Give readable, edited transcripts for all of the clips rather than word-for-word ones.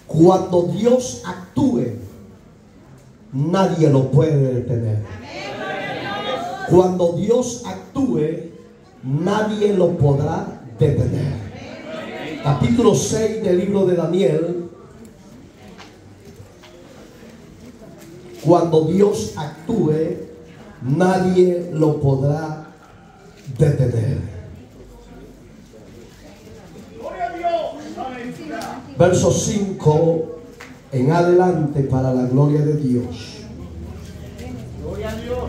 Cuando Dios actúe, nadie lo puede detener. Cuando Dios actúe, nadie lo podrá detener. Capítulo 6 del libro de Daniel. Cuando Dios actúe, nadie lo podrá detener. Verso 5 en adelante, para la gloria de Dios. Gloria a Dios.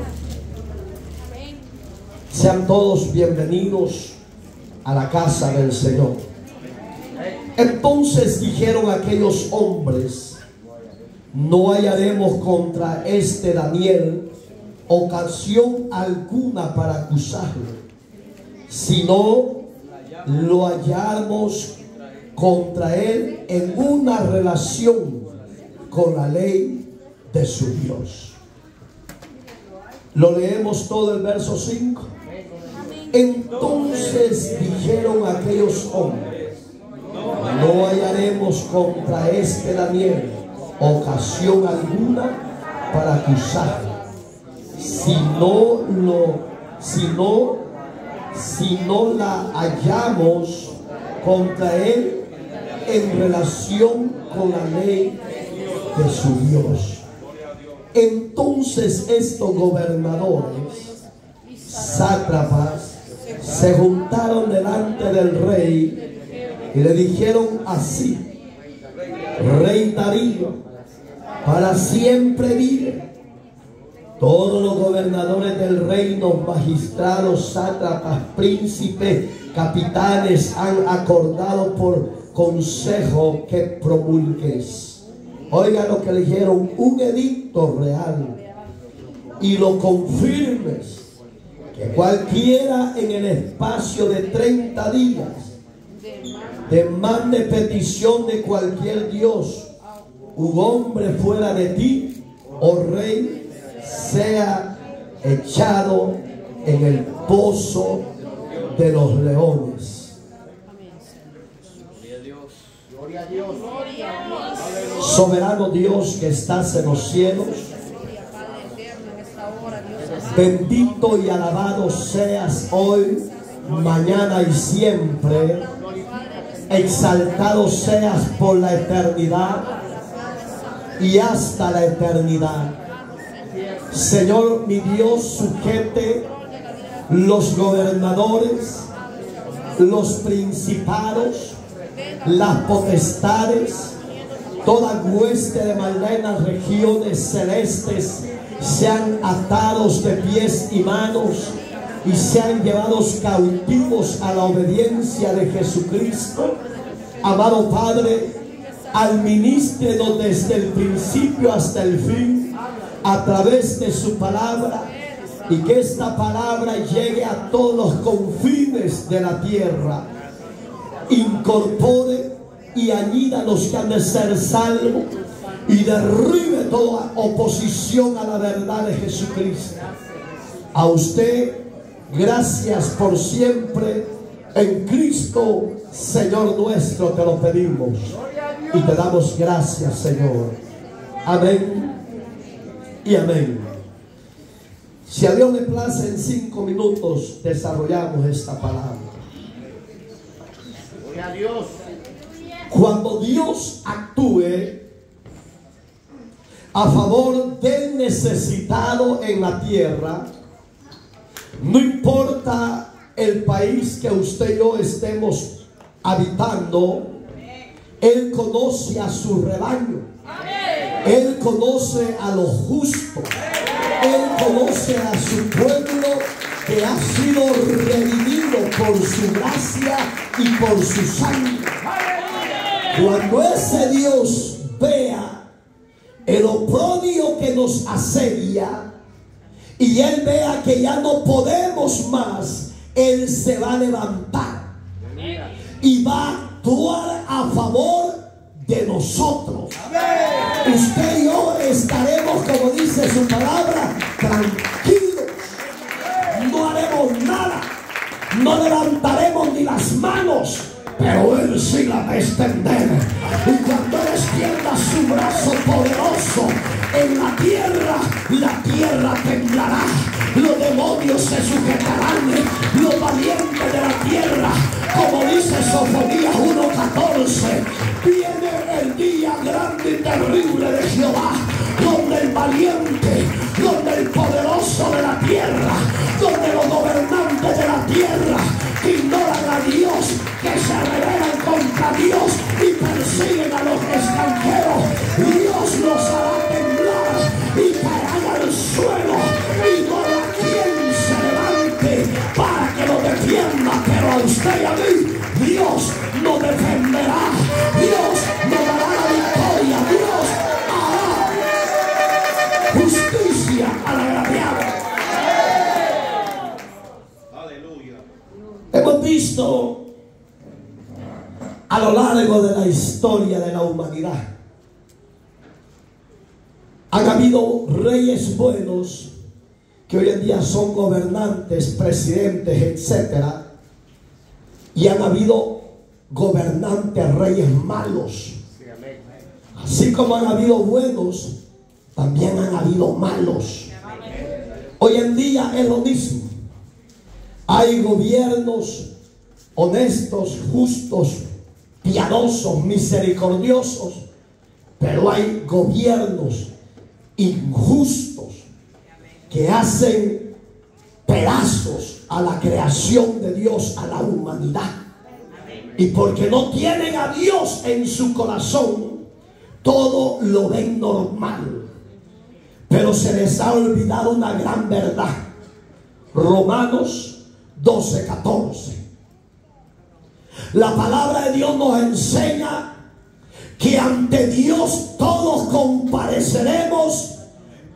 Sean todos bienvenidos a la casa del Señor. Entonces dijeron aquellos hombres: no hallaremos contra este Daniel ocasión alguna para acusarlo, sino lo hallamos contra él en una relación con la ley de su Dios. Lo leemos todo el verso 5. Entonces dijeron aquellos hombres: no hallaremos contra este Daniel ocasión alguna para acusarlo, si no la hallamos contra él en relación con la ley de su Dios. Entonces estos gobernadores, sátrapas, se juntaron delante del rey y le dijeron así: Rey Darío, para siempre vive. Todos los gobernadores del reino, magistrados, sátrapas, príncipes, capitanes, han acordado por consejo que promulgues. Oiga lo que le dijeron: un edicto real, y lo confirmes, que cualquiera en el espacio de 30 días demande petición de cualquier dios u hombre fuera de ti, oh rey, sea echado en el pozo de los leones. Gloria a Dios. Soberano Dios que estás en los cielos, bendito y alabado seas hoy, mañana y siempre. Exaltado seas por la eternidad y hasta la eternidad. Señor mi Dios, sujete los gobernadores, los principados, las potestades, toda hueste de malignas regiones celestes sean atados de pies y manos y sean llevados cautivos a la obediencia de Jesucristo. Amado Padre, administrenos desde el principio hasta el fin a través de su palabra, y que esta palabra llegue a todos los confines de la tierra, incorpore y añida los que han de ser salvos y derribe toda oposición a la verdad de Jesucristo. A usted gracias por siempre, en Cristo Señor nuestro te lo pedimos y te damos gracias, Señor. Amén y amén. Si a Dios le place, en 5 minutos desarrollamos esta palabra. Gloria a Dios. Cuando Dios actúe a favor del necesitado en la tierra, no importa el país que usted y yo estemos habitando, Él conoce a su rebaño. Él conoce a los justos. Él conoce a su pueblo que ha sido redimido por su gracia y por su sangre. Cuando ese Dios vea el oprobio que nos asedia y Él vea que ya no podemos más, Él se va a levantar y va a actuar a favor de nosotros. Usted y yo estaremos, como dice su palabra, tranquilos. No haremos nada, no levantaremos ni las manos, pero Él sí la va a extender. Y cuando Él extienda su brazo poderoso en la tierra temblará. Los demonios se sujetarán, los valientes de la tierra, como dice Sofonías 1:14. Viene el día grande y terrible de Jehová, donde el valiente, donde el poderoso de la tierra, donde los gobernantes de la tierra que ignoran a Dios, que se rebelan contra Dios y persiguen a los extranjeros, Dios los hará temblar y caerán al suelo, y no habrá quien se levante para que lo defienda. Pero a usted y a mí, Dios nos defenderá, Dios nos dará la victoria, Dios hará justicia al agraviado. Aleluya. Hemos visto a lo largo de la historia de la humanidad, han habido reyes buenos que hoy en día son gobernantes, presidentes, etcétera, y han habido gobernantes, reyes malos. Así como han habido buenos, también han habido malos. Hoy en día es lo mismo. Hay gobiernos honestos, justos, piadosos, misericordiosos, pero hay gobiernos injustos que hacen pedazos a la creación de Dios, a la humanidad. Y porque no tienen a Dios en su corazón, todo lo ven normal. Pero se les ha olvidado una gran verdad. Romanos 12:14. La palabra de Dios nos enseña que ante Dios todos compareceremos,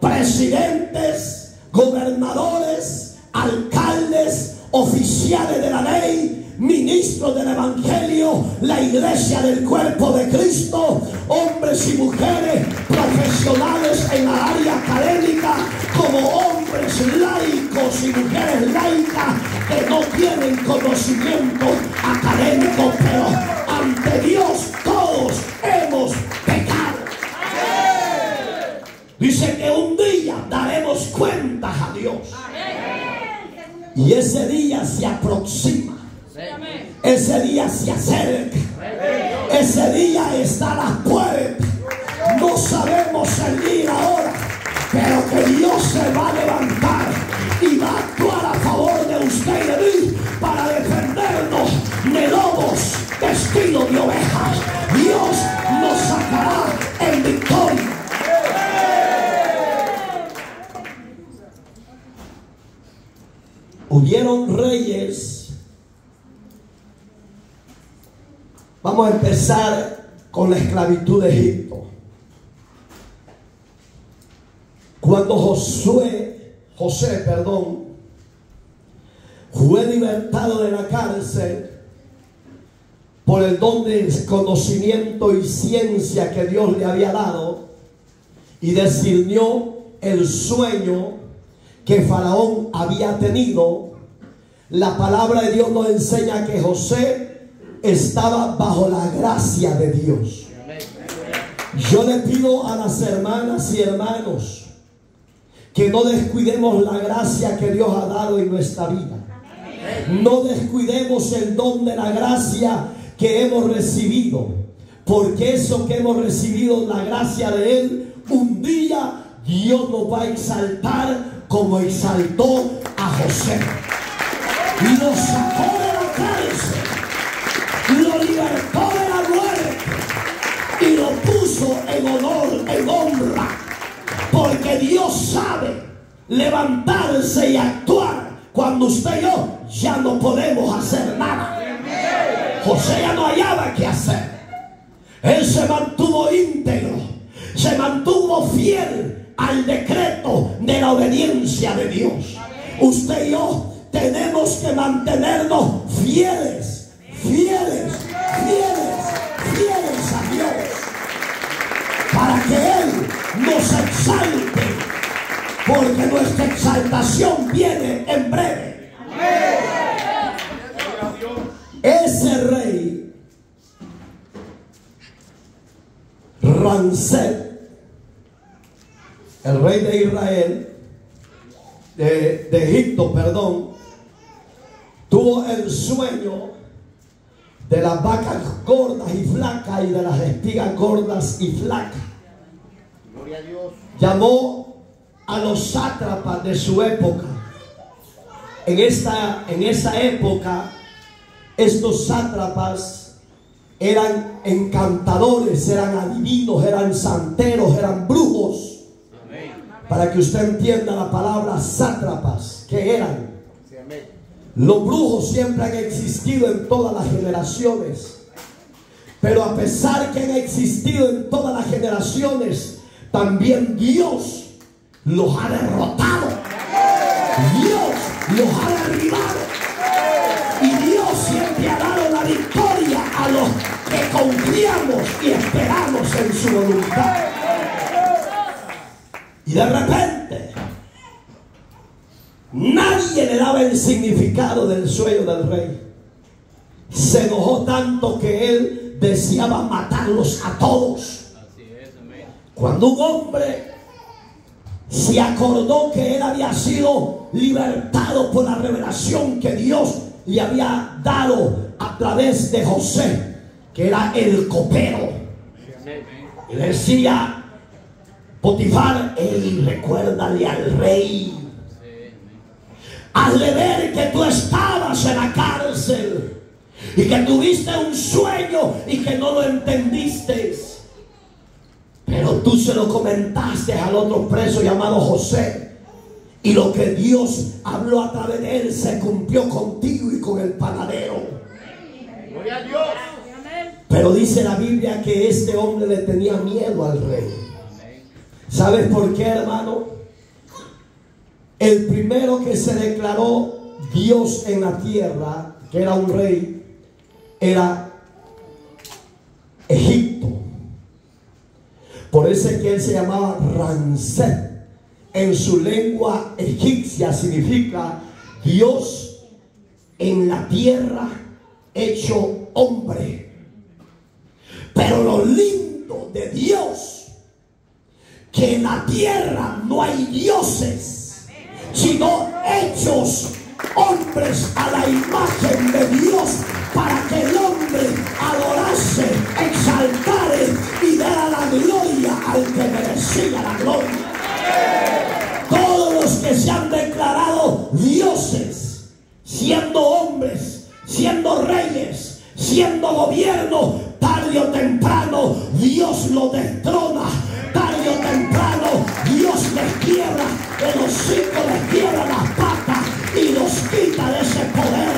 presidentes, gobernadores, alcaldes, oficiales de la ley, ministros del evangelio, la iglesia del cuerpo de Cristo, hombres y mujeres profesionales en la área académica, como hombres laicos y mujeres laicas que no tienen conocimiento académico, pero ante Dios todos hemos pecado. Dice que un día daremos cuentas a Dios, y ese día se aproxima, ese día se acerca, ese día está a las puertas. No sabemos el día y la hora, pero que Dios se va a levantar y va a actuar a favor de usted y de mí para defendernos de lobos vestidos de ovejas. Dios nos sacará en victoria. Hubieron reyes. Vamos a empezar con la esclavitud de Egipto. Cuando José, fue libertado de la cárcel por el don de conocimiento y ciencia que Dios le había dado, y discernió el sueño que Faraón había tenido, la palabra de Dios nos enseña que José estaba bajo la gracia de Dios. Yo le pido a las hermanas y hermanos que no descuidemos la gracia que Dios ha dado en nuestra vida. No descuidemos el don de la gracia que hemos recibido, porque eso que hemos recibido, la gracia de Él, un día Dios nos va a exaltar como exaltó a José. Y lo sacó de la cárcel, lo libertó de la muerte y lo puso en honor, en honra, porque Dios sabe levantarse y actuar cuando usted y yo ya no podemos hacer nada. José ya no hallaba qué hacer. Él se mantuvo íntegro, se mantuvo fiel al decreto de la obediencia de Dios. Usted y yo tenemos que mantenernos fieles, fieles, fieles, fieles a Dios, para que Él nos exalte, porque nuestra exaltación viene en breve. Ese rey Ramsés, el rey de Israel, de Egipto, perdón, tuvo el sueño de las vacas gordas y flacas y de las espigas gordas y flacas. Gloria a Dios. Llamó a los sátrapas de su época. En esa época, estos sátrapas eran encantadores, eran adivinos, eran santeros, eran brujos. Amén. Para que usted entienda la palabra sátrapas, ¿qué eran? Sí, amén. Los brujos siempre han existido en todas las generaciones, pero a pesar que han existido en todas las generaciones, también Dios los ha derrotado. Dios los ha derribado. Y Dios siempre ha dado la victoria a los que confiamos y esperamos en su voluntad. Y de repente, nadie le daba el significado del sueño del rey. Se enojó tanto que él deseaba matarlos a todos. Cuando un hombre se acordó que él había sido libertado por la revelación que Dios le había dado a través de José, que era el copero, y le decía: Potifar, recuérdale al rey, hazle ver que tú estabas en la cárcel y que tuviste un sueño y que no lo entendiste, pero tú se lo comentaste al otro preso llamado José, y lo que Dios habló a través de él se cumplió contigo y con el panadero. Gloria a Dios. Pero dice la Biblia que este hombre le tenía miedo al rey. ¿Sabes por qué, hermano? El primero que se declaró Dios en la tierra, que era un rey, era Egipto. Por eso es que él se llamaba Ramsés. En su lengua egipcia significa Dios en la tierra hecho hombre. Pero lo lindo de Dios, que en la tierra no hay dioses, sino hechos hombres a la imagen de Dios, para que el hombre adorase, exaltare y diera la gloria al que merecía la gloria. Todos los que se han declarado dioses, siendo hombres, siendo reyes, siendo gobierno, tarde o temprano Dios lo destrona. Tarde o temprano Dios les quiebra el hocico, les quiebra las patas y los quita de ese poder,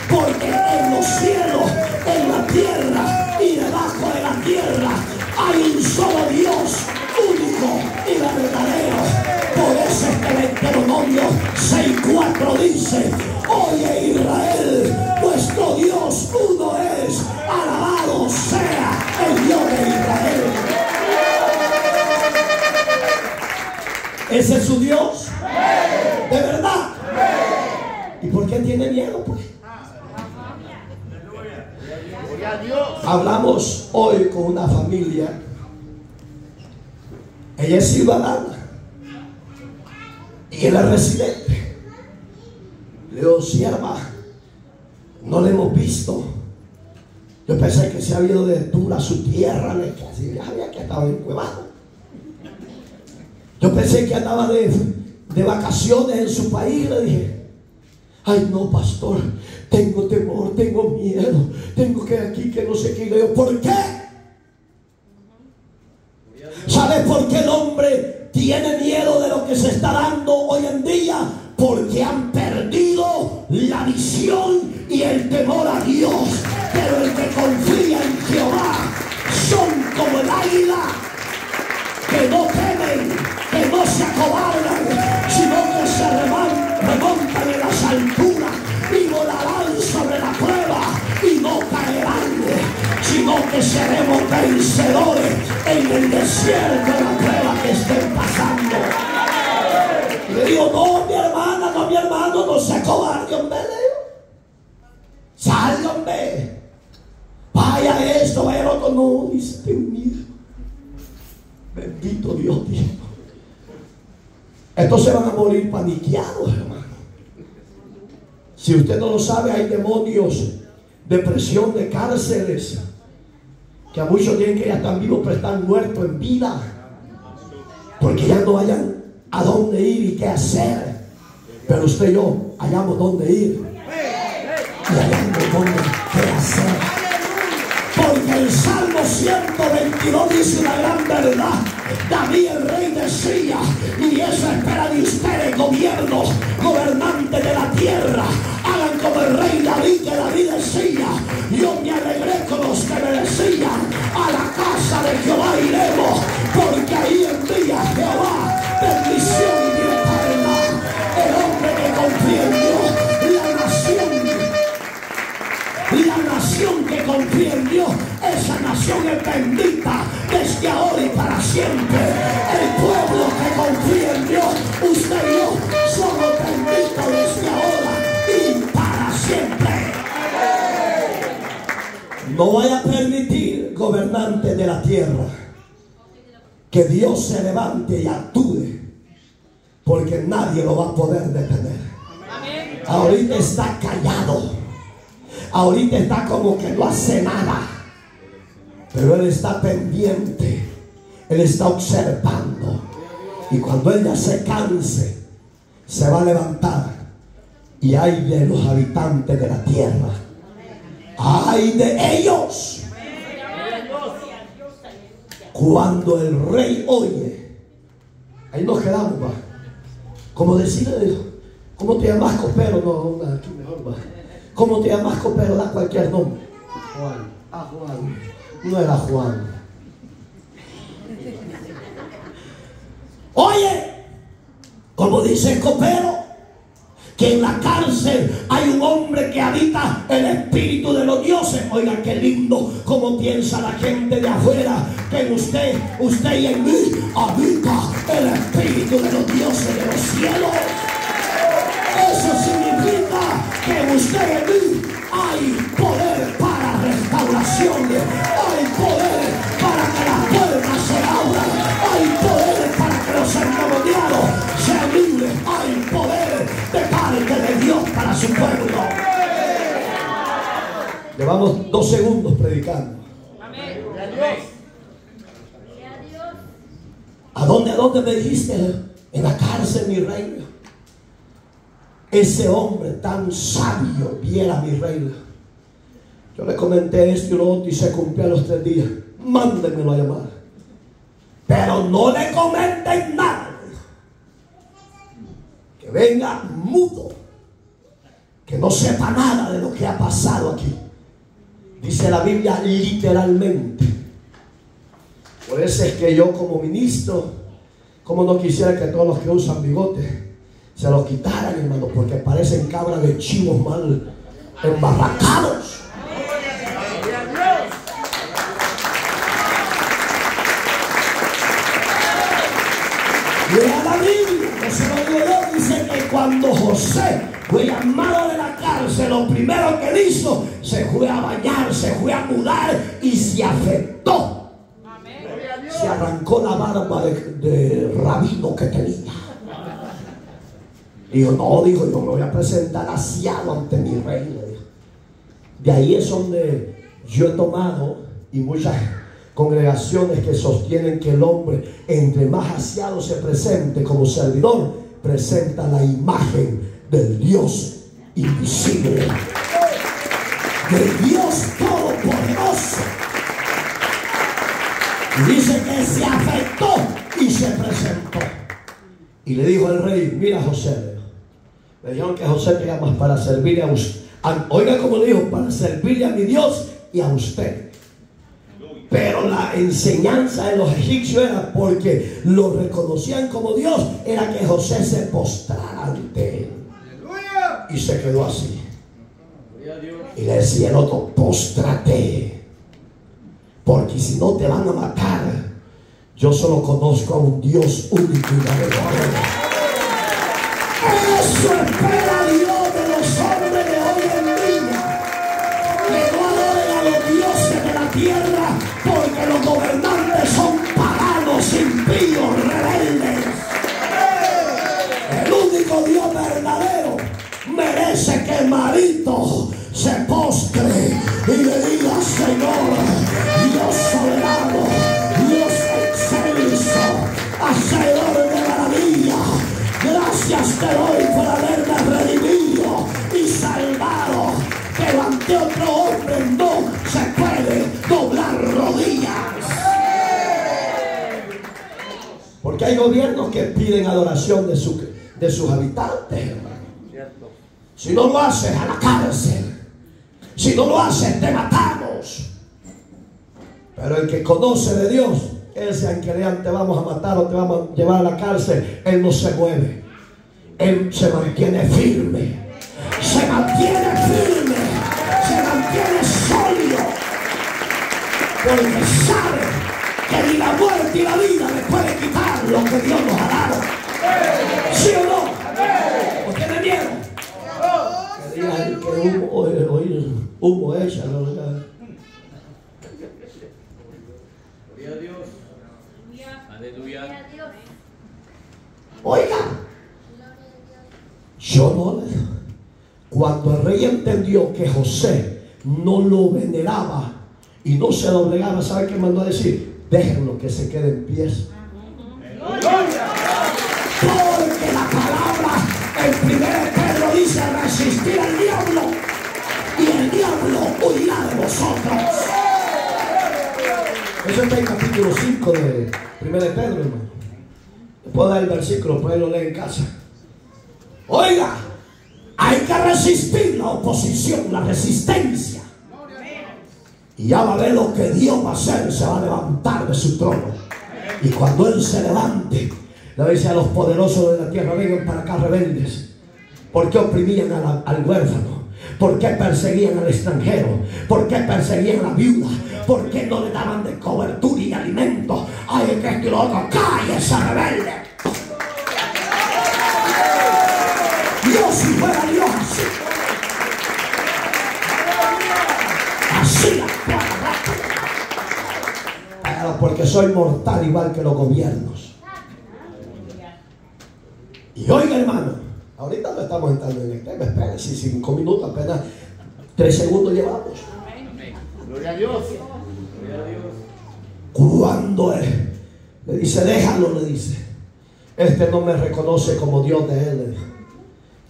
porque en los cielos, en la tierra y debajo de la tierra hay un solo Dios, único y verdadero. Por eso es que Deuteronomio 6:4 dice: oye Israel, vuestro Dios uno es, alabado sea el Dios de Israel. ¿Ese es su Dios? ¿De verdad? ¿Y por qué tiene miedo, pues? Gloria a Dios. Hablamos hoy con una familia. Ella es ciudadana y él es residente. Le digo: sierva, no le hemos visto. Yo pensé que se había ido de tour a su tierra, que así había que estaba encuevado. Yo pensé que andaba de vacaciones en su país. Le dije: ay no, pastor, tengo temor, tengo miedo, tengo que aquí, que no sé qué. Y le digo: ¿por qué? ¿Sabes por qué el hombre tiene miedo de lo que se está dando hoy en día? Porque han perdido la visión y el temor a Dios. Pero el que confía en Jehová son como el águila, que no temen, que no se acobardan, sino que se remontan en las alturas y volarán sobre la prueba y no caerán, sino que seremos vencedores en el desierto de la prueba que estén pasando. Y le digo: no, mi hermana, no, mi hermano, no se acobarde, hombre. Le digo: salga, hombre, vaya esto, vaya lo otro. No, dice: tengo miedo. Bendito Dios, Dios. Estos se van a morir paniqueados, hermano. Si usted no lo sabe, hay demonios de presión, de cárceles, que a muchos tienen que ya están vivos, pero están muertos en vida, porque ya no hayan a dónde ir y qué hacer. Pero usted y yo hallamos dónde ir y hallamos dónde qué hacer. Porque el Salmo 122 dice una gran verdad. David el rey decía, y eso espera de ustedes, gobiernos, gobernantes de la tierra, hagan como el rey David, que David decía, yo me alegré con los que me decían, a la casa de Jehová iremos, porque ahí envía Jehová bendición y vida eterna. El hombre que confía en Dios, la nación que confía en Dios, esa nación es bendita desde ahora y para siempre. El pueblo que confía en Dios, usted y yo, somos benditos desde ahora y para siempre. No vaya a permitir, gobernante de la tierra, que Dios se levante y actúe, porque nadie lo va a poder detener. Ahorita está callado. Ahorita está como que no hace nada, pero Él está pendiente, Él está observando, y cuando Él ya se canse, se va a levantar. Y ay de los habitantes de la tierra, ay de ellos, cuando el rey oye. Ahí nos quedamos, va. Como decirle, ¿cómo te llamas, copero? No, aquí mejor va. ¿Cómo te llamas, copero? Da cualquier nombre. Juan. Ah, Juan. No era Juan. Oye, como dice el copero, que en la cárcel hay un hombre que habita el espíritu de los dioses. Oiga, qué lindo como piensa la gente de afuera, que en usted y en mí habita el espíritu de los dioses de los cielos. Eso significa que en usted y en mí hay poder para restauración, hay poder para que las puertas se abran, hay poder para que los endemoniados sean libres, hay poder de parte de Dios para su pueblo. Llevamos 2 segundos predicando. Amén. ¿A dónde me dijiste? En la cárcel, mi reina. Ese hombre tan sabio viera, mi reina. Yo le comenté esto y lo otro y se cumplió a los 3 días. Mándenmelo a llamar. Pero no le comenten nada. Que venga mudo. Que no sepa nada de lo que ha pasado aquí. Dice la Biblia literalmente. Por eso es que yo como ministro, como no quisiera que todos los que usan bigote se los quitaran, hermano, porque parecen cabras de chivos mal embarracados. Lea la Biblia, que se lo digo yo, dice que cuando José fue llamado de la cárcel, lo primero que hizo, se fue a bañar, se fue a mudar y se afectó. Se arrancó la barba de rabino que tenía. Dijo, no, dijo, yo me voy a presentar aseado ante mi reina. De ahí es donde yo he tomado, y muchas congregaciones que sostienen que el hombre, entre más aseado se presente como servidor, presenta la imagen del Dios invisible, del Dios todopoderoso. Y dice que se afectó y se presentó. Y le dijo al rey, mira, José, me dijeron que José te llamas para servirle a usted. Oiga como le dijo, para servirle a mi Dios y a usted. Pero la enseñanza de los egipcios era, porque lo reconocían como Dios, era que José se postrara ante él. Y se quedó así. Y le decía el otro, póstrate, porque si no te van a matar. Yo solo conozco a un Dios único y verdadero. Eso espera Dios de los hombres de hoy en día, que no adoren a los dioses de la tierra, porque los gobernantes son paganos sin Señor, Dios soberano, Dios excelso, hacedor de maravilla. Gracias te doy por haberme redimido y salvado. Pero ante otro hombre no se puede doblar rodillas. Porque hay gobiernos que piden adoración de sus habitantes, hermano. Si no lo haces, a la cárcel. Si no lo haces, te matamos. Pero el que conoce de Dios, ese aunque lean te vamos a matar o te vamos a llevar a la cárcel, él no se mueve. Él se mantiene firme. Se mantiene firme. Se mantiene sólido. Porque sabe que ni la muerte y la vida le puede quitar lo que Dios nos ha dado. ¿Sí o no? ¿O tiene miedo? Que digan que humo echa, ¿no? Gloria a Dios. Aleluya. Oiga, yo no le... Cuando el rey entendió que José no lo veneraba y no se doblegaba, ¿sabe qué mandó a decir? Déjenlo que se quede en pies. Porque la palabra en 1 Pedro dice resistir al diablo y el diablo huirá de vosotros. Eso está en capítulo 5 de 1 Pedro, hermano. Le puedo dar el versículo, pues lo lee en casa. Oiga, hay que resistir la oposición, la resistencia. Y ya va a ver lo que Dios va a hacer. Se va a levantar de su trono. Y cuando Él se levante, le dice a los poderosos de la tierra: vengan para acá, rebeldes. ¿Por qué oprimían al huérfano? ¿Por qué perseguían al extranjero? ¿Por qué perseguían a la viuda? ¿Por qué no le daban de cobertura y alimento? Ay, que esto y lo otro. ¡Cállese, rebelde! Dios, si fuera Dios así. Así actuaba. Pero porque soy mortal igual que los gobiernos. Y oiga, hermano, ahorita no estamos entrando en el tema. Espérense, 5 minutos, apenas 3 segundos llevamos. Gloria a Dios. Cuando él le dice: déjalo, le dice, este no me reconoce como Dios de él, le dijo.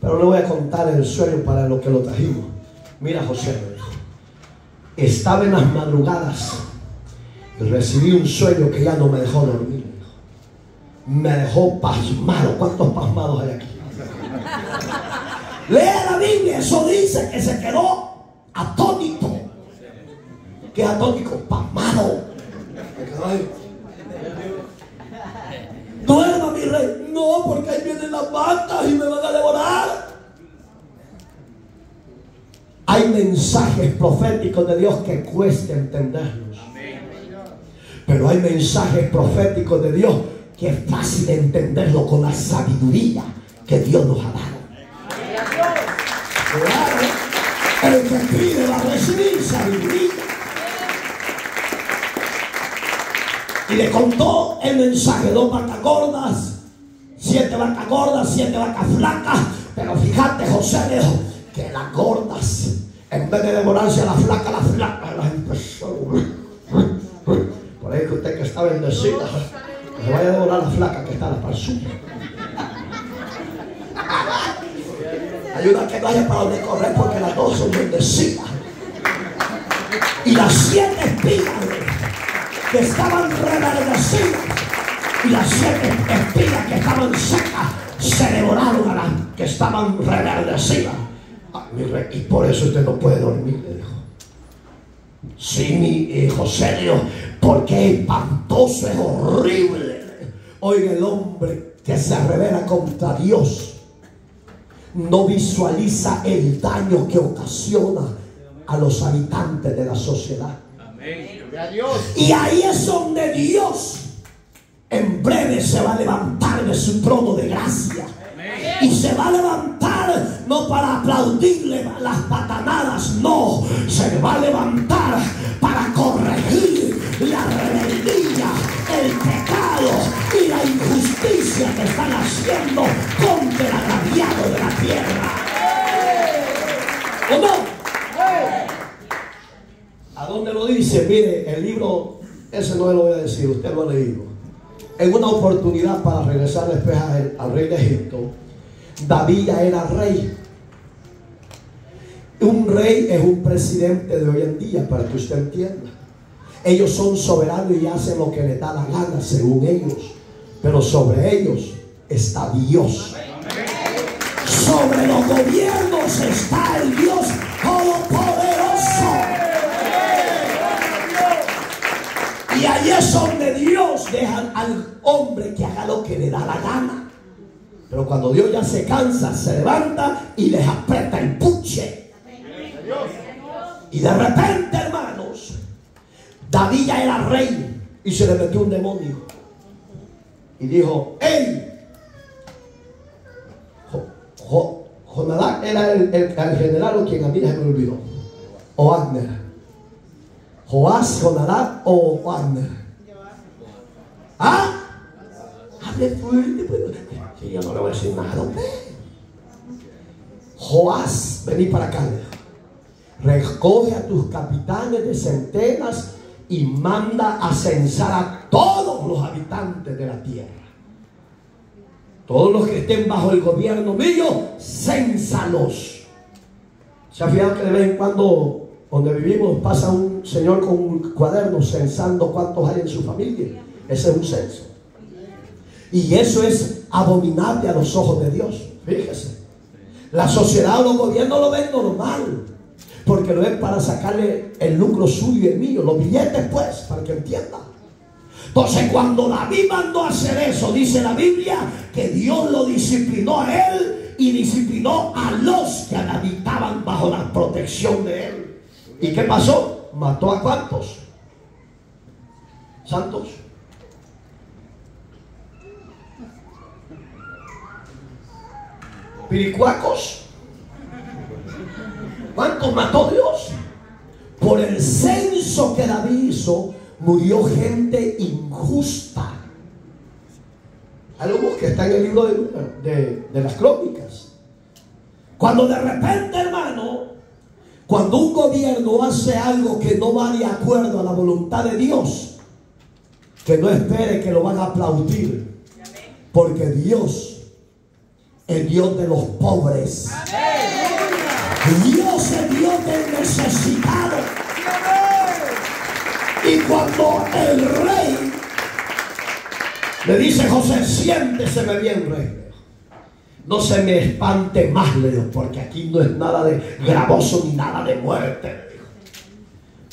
Pero le voy a contar el sueño para lo que lo trajimos. Mira, José, me dijo, estaba en las madrugadas y recibí un sueño que ya no me dejó dormir, me dijo. Me dejó pasmado. ¿Cuántos pasmados hay aquí? Lea la Biblia, eso dice que se quedó atónito. ¿Qué es atónico? Pasmado. Duerma, mi rey. No, porque ahí vienen las vacas y me van a devorar. Hay mensajes proféticos de Dios que cuesta entenderlos. Pero hay mensajes proféticos de Dios que es fácil de entenderlo con la sabiduría que Dios nos ha dado. Claro, el que pide va a recibir sabiduría. Y le contó el mensaje: 2 vacas gordas, 7 vacas gordas, 7 vacas flacas. Pero fíjate, José dijo que las gordas, en vez de devorarse a la flaca las empezó. Por ahí que usted que está bendecida, que se vaya a devorar a la flaca que está a la par suya. Ayuda a que vaya para donde correr, porque las 2 son bendecidas. Y las 7 espigas que estaban reverdecidas y las 7 espigas que estaban secas se devoraron a las que estaban reverdecidas. Mi rey, y por eso usted no puede dormir, le dijo. Sí, mi José dijo, porque es espantoso, es horrible. Oiga, el hombre que se revela contra Dios no visualiza el daño que ocasiona a los habitantes de la sociedad. Y ahí es donde Dios en breve se va a levantar de su trono de gracia. Y se va a levantar no para aplaudirle las patanadas, no, se va a levantar para corregir la rebeldía, el pecado y la injusticia que están haciendo contra el agraviado de la tierra. ¿O no? ¿A dónde lo dice. Mire, el libro, ese no lo voy a decir, usted lo ha leído. En una oportunidad para regresar después al rey de Egipto, David ya era rey. Un rey es un presidente de hoy en día, para que usted entienda. Ellos son soberanos y hacen lo que les da la gana, según ellos. Pero sobre ellos está Dios. Sobre los gobiernos está el Dios Todopoderoso. Y ahí es donde Dios deja al hombre que haga lo que le da la gana. Pero cuando Dios ya se cansa, se levanta y les aprieta el puche. Y de repente, hermanos, David ya era rey y se le metió un demonio. Y dijo: ¡Ey! Jonadab era el general, o quien a mí ya se me olvidó. O Abner. Joás, Jonadab o Abner. ¿Ah? Hable fuerte, pues. Si yo no le voy a decir nada, hombre. Joás, vení para acá. Recoge a tus capitanes de centenas y manda a censar a todos los habitantes de la tierra. Todos los que estén bajo el gobierno mío, cénsalos. ¿Se ha fijado que de vez en cuando, donde vivimos, pasa un señor con un cuaderno censando cuántos hay en su familia? Ese es un censo. Y eso es abominable a los ojos de Dios. Fíjese. La sociedad o los gobiernos lo ven normal, porque lo ven para sacarle el lucro suyo y el mío, los billetes, pues, para que entiendan. Entonces, cuando David mandó a hacer eso, dice la Biblia que Dios lo disciplinó a él y disciplinó a los que habitaban bajo la protección de él. ¿Y qué pasó? ¿Mató a cuántos? ¿Santos? ¿Piricuacos? ¿Cuántos mató Dios? Por el censo que David hizo, murió gente injusta. Algo que está en el libro de las crónicas. Cuando de repente, hermano, cuando un gobierno hace algo que no va de acuerdo a la voluntad de Dios, que no espere que lo van a aplaudir, porque Dios es Dios de los pobres. Dios es Dios del necesitado. Y cuando el rey le dice: José, siénteseme bien, rey, no se me espante más, le dijo, porque aquí no es nada de gravoso ni nada de muerte, le dijo.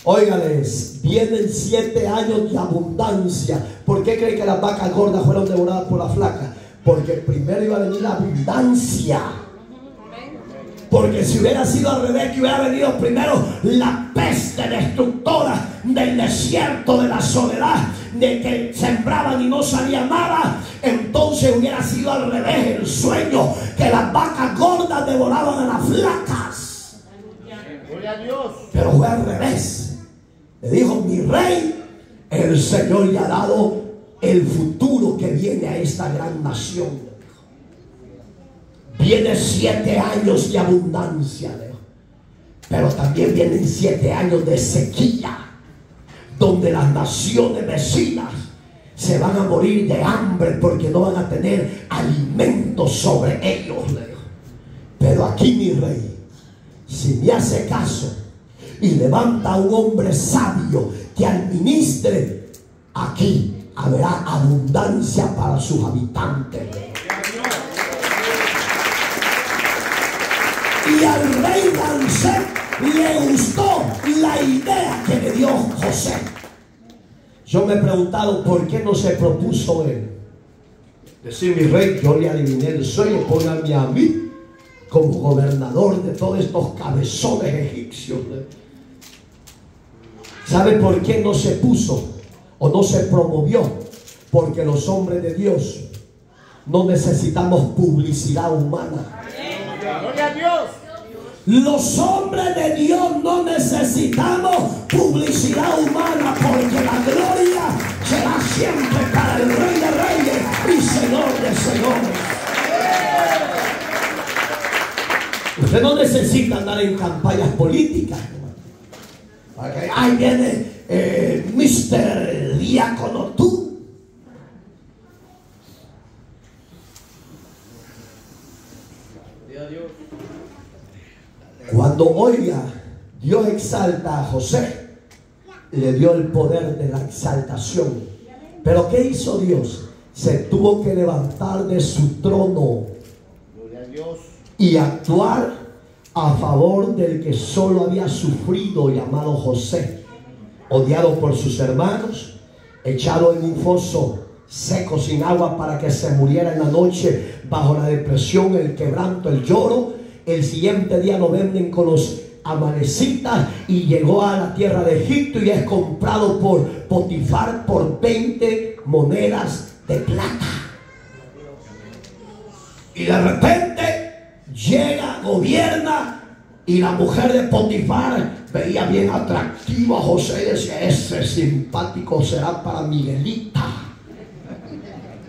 Óigales, vienen 7 años de abundancia. ¿Por qué creen que las vacas gordas fueron devoradas por las flacas? Porque primero iba a venir la abundancia. Porque si hubiera sido al revés, que hubiera venido primero la peste destructora del desierto, de la soledad, de que sembraban y no salía nada, entonces hubiera sido al revés el sueño, que las vacas gordas devoraban a las flacas. Gloria a Dios. Pero fue al revés. Le dijo: mi rey, el Señor le ha dado el futuro que viene a esta gran nación. Vienen 7 años de abundancia, pero también vienen 7 años de sequía, donde las naciones vecinas se van a morir de hambre porque no van a tener alimento sobre ellos. Pero aquí, mi rey, si me hace caso y levanta a un hombre sabio que administre, aquí habrá abundancia para sus habitantes. Y al rey Dansé le gustó la idea que le dio José. Yo me he preguntado por qué no se propuso él decir: mi rey, yo le adiviné el sueño, pónganme a mí como gobernador de todos estos cabezones egipcios. ¿Sabe por qué no se puso o no se promovió? Porque los hombres de Dios no necesitamos publicidad humana. Gloria a Dios. Los hombres de Dios no necesitamos publicidad humana, porque la gloria será siempre para el Rey de Reyes y Señor de Señores. Usted no necesita andar en campañas políticas, hermano, para que ahí viene Mr. Diácono tú. Cuando oiga, Dios exalta a José, le dio el poder de la exaltación. Pero ¿qué hizo Dios? Se tuvo que levantar de su trono y actuar a favor del que solo había sufrido, llamado José, odiado por sus hermanos, echado en un foso seco sin agua para que se muriera en la noche bajo la depresión, el quebranto, el lloro. El siguiente día lo venden con los amalecitas y llegó a la tierra de Egipto y es comprado por Potifar por 20 monedas de plata. Y de repente llega, gobierna, y la mujer de Potifar veía bien atractivo a José y decía: ese simpático será para Miguelita.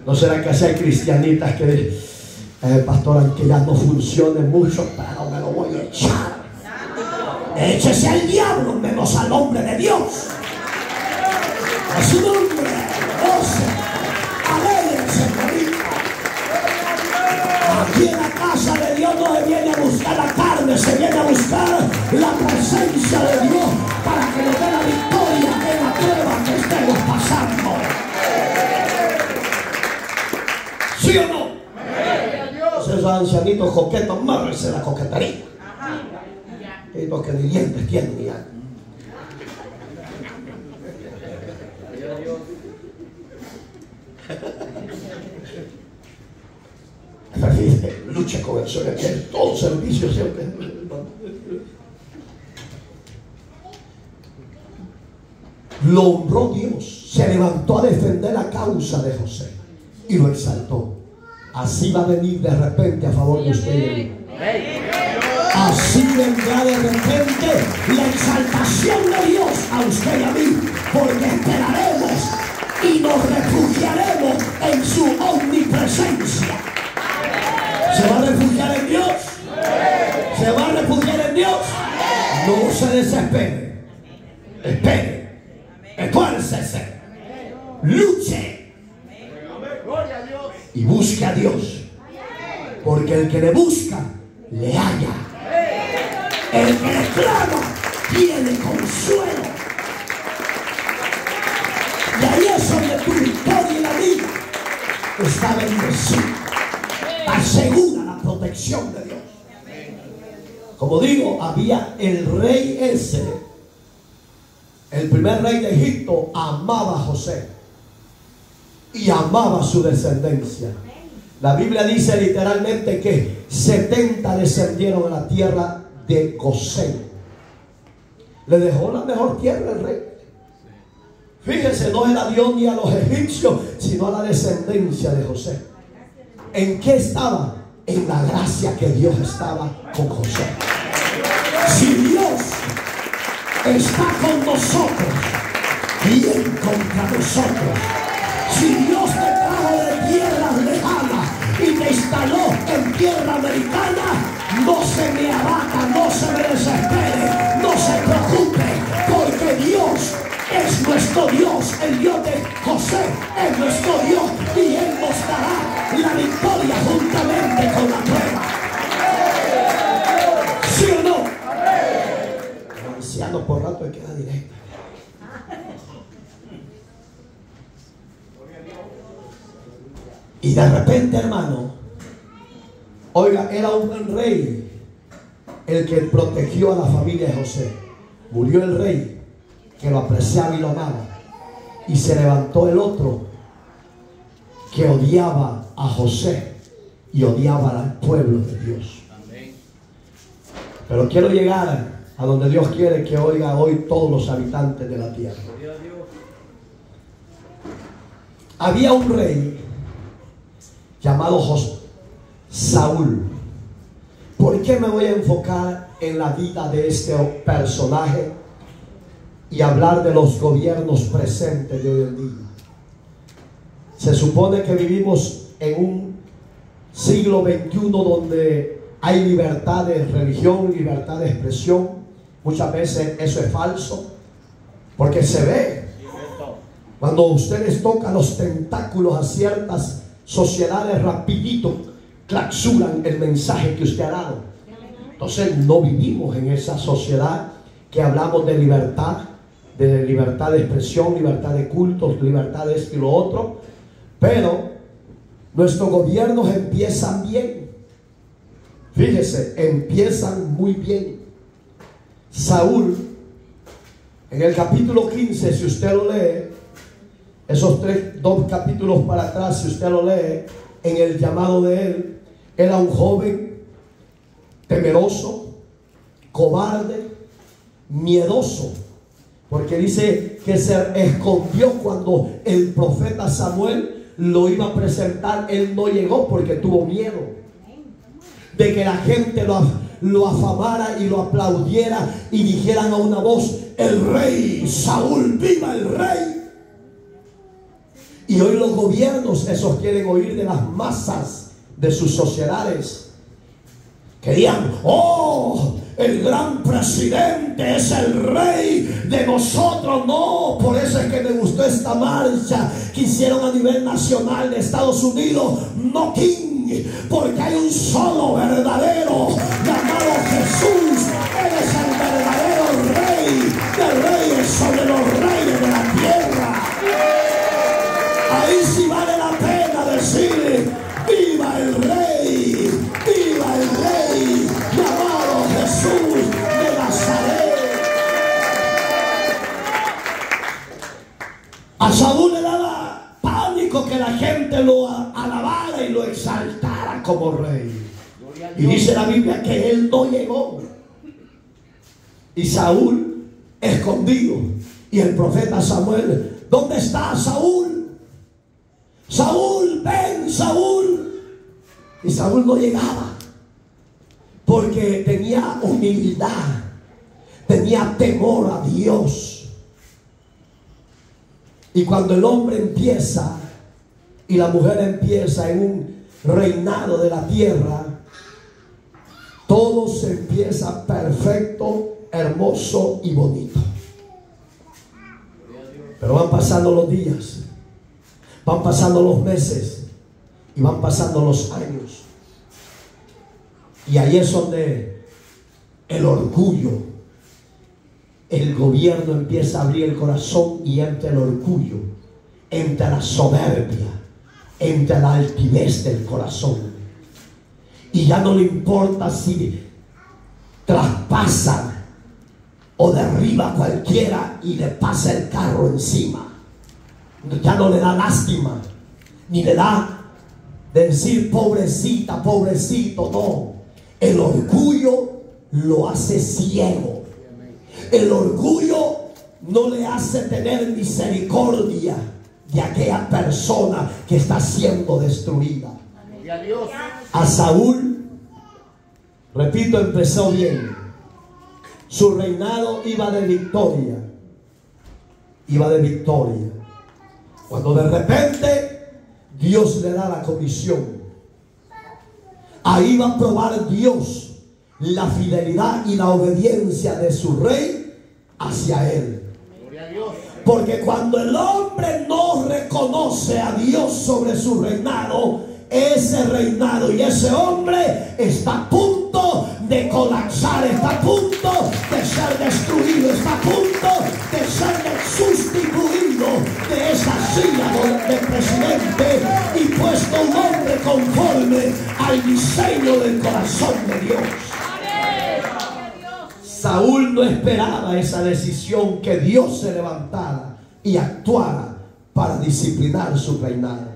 ¿No será que así hay cristianitas que pastor, aunque ya no funcione mucho, pero me lo voy a echar? Échese al diablo menos al hombre de Dios. A su nombre, goce, alégrense conmigo. Aquí en la casa de Dios no se viene a buscar la carne, se viene a buscar la presencia de Dios para que nos dé la victoria en la prueba que estemos pasando. ¿Sí o no? Esos ancianitos coquetos, márrense la coquetería. Y los que ni dientes tienen ya. Lucha con el sueño, que es todo servicio siempre. Lo honró Dios, se levantó a defender la causa de José y lo exaltó. Así va a venir de repente a favor de usted y de mí. Así vendrá de repente la exaltación de Dios a usted y a mí, porque esperaremos y nos refugiaremos en su omnipresencia. ¿Se va a refugiar en Dios? ¿Se va a refugiar en Dios? No se desespere. Espere. Esfuércese. Luche. Y busque a Dios. Porque el que le busca, le halla. El que le clama, tiene consuelo. Y ahí es donde tu victoria en la vida está bendecida. Asegura la protección de Dios. Como digo, había el rey ese, el primer rey de Egipto, amaba a José y amaba su descendencia. La Biblia dice literalmente que 70 descendieron a la tierra de Gosén. Le dejó la mejor tierra al rey. Fíjense, no era Dios ni a los egipcios, sino a la descendencia de José. ¿En qué estaba? En la gracia que Dios estaba con José. Si Dios está con nosotros, ¿quién contra nosotros? Si Dios te trajo de tierras lejanas y te instaló en tierra americana, no se me abata, no se me desespere, no se preocupe, porque Dios es nuestro Dios. El Dios de José es nuestro Dios y Él nos dará la victoria juntamente con la prueba. ¿Sí o no? El anciano por rato le queda directo. Y de repente, hermano, oiga, era un buen rey el que protegió a la familia de José. Murió el rey que lo apreciaba y lo amaba, y se levantó el otro que odiaba a José y odiaba al pueblo de Dios. Pero quiero llegar a donde Dios quiere que oiga hoy todos los habitantes de la tierra. Había un rey llamado Saúl. ¿Por qué me voy a enfocar en la vida de este personaje y hablar de los gobiernos presentes de hoy en día? Se supone que vivimos en un siglo XXI donde hay libertad de religión, libertad de expresión. Muchas veces eso es falso. Porque se ve. Cuando ustedes tocan los tentáculos a ciertas sociedades, rapidito clausuran el mensaje que usted ha dado. Entonces no vivimos en esa sociedad que hablamos de libertad de expresión, libertad de cultos, libertad de esto y lo otro. Pero nuestros gobiernos empiezan bien. Fíjese, empiezan muy bien. Saúl, en el capítulo 15, si usted lo lee, esos dos capítulos para atrás, si usted lo lee, en el llamado de él, era un joven temeroso, cobarde, miedoso, porque dice que se escondió cuando el profeta Samuel lo iba a presentar. Él no llegó porque tuvo miedo de que la gente lo afamara y lo aplaudiera y dijeran a una voz: el rey Saúl, viva el rey. Y hoy los gobiernos, esos quieren oír de las masas de sus sociedades. Querían: oh, el gran presidente es el rey de nosotros. No, por eso es que me gustó esta marcha que hicieron a nivel nacional de Estados Unidos. No king, porque hay un solo verdadero llamado Jesús. Él es el verdadero rey de reyes sobre los reyes de la tierra. Ahí sí vale la pena decir: viva el rey, viva el rey llamado Jesús de Nazaret. A Saúl le daba pánico que la gente lo alabara y lo exaltara como rey. Y dice la Biblia que él no llegó. Y Saúl escondido. Y el profeta Samuel: ¿dónde está Saúl? Saúl, ven, Saúl. Y Saúl no llegaba porque tenía humildad, tenía temor a Dios. Y cuando el hombre empieza y la mujer empieza en un reinado de la tierra, todo se empieza perfecto, hermoso y bonito. Pero van pasando los días, van pasando los meses y van pasando los años. Y ahí es donde el orgullo, el gobierno empieza a abrir el corazón y entra el orgullo, entra la soberbia, entra la altivez del corazón. Y ya no le importa si traspasa o derriba a cualquiera y le pasa el carro encima. Ya no le da lástima, ni le da de decir pobrecita, pobrecito. No, el orgullo lo hace ciego. El orgullo no le hace tener misericordia de aquella persona que está siendo destruida. A Saúl, repito, empezó bien. Su reinado iba de victoria. Iba de victoria. Cuando de repente Dios le da la comisión, ahí va a probar Dios la fidelidad y la obediencia de su rey hacia él. Porque cuando el hombre no reconoce a Dios sobre su reinado, ese reinado y ese hombre está a punto de colapsar, está a punto de ser destruido, está a punto de ser sustituido de esa silla de presidente y puesto un hombre conforme al diseño del corazón de Dios. Saúl no esperaba esa decisión, que Dios se levantara y actuara para disciplinar su reinado.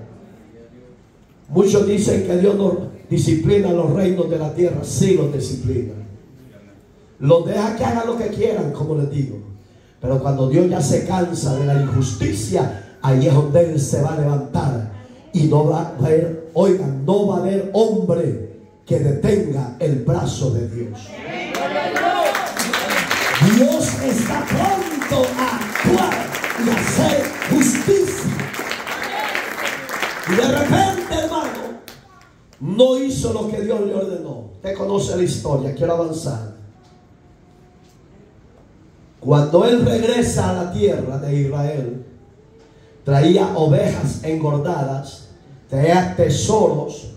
Muchos dicen que Dios no disciplina los reinos de la tierra. Sí, los disciplina. Los deja que hagan lo que quieran, como les digo. Pero cuando Dios ya se cansa de la injusticia, ahí es donde Él se va a levantar. Y no va a haber, oigan, no va a haber hombre que detenga el brazo de Dios. Dios está pronto a actuar y a hacer justicia. Y de repente, hermano, no hizo lo que Dios le ordenó. Usted conoce la historia, quiero avanzar. Cuando él regresa a la tierra de Israel, traía ovejas engordadas, traía tesoros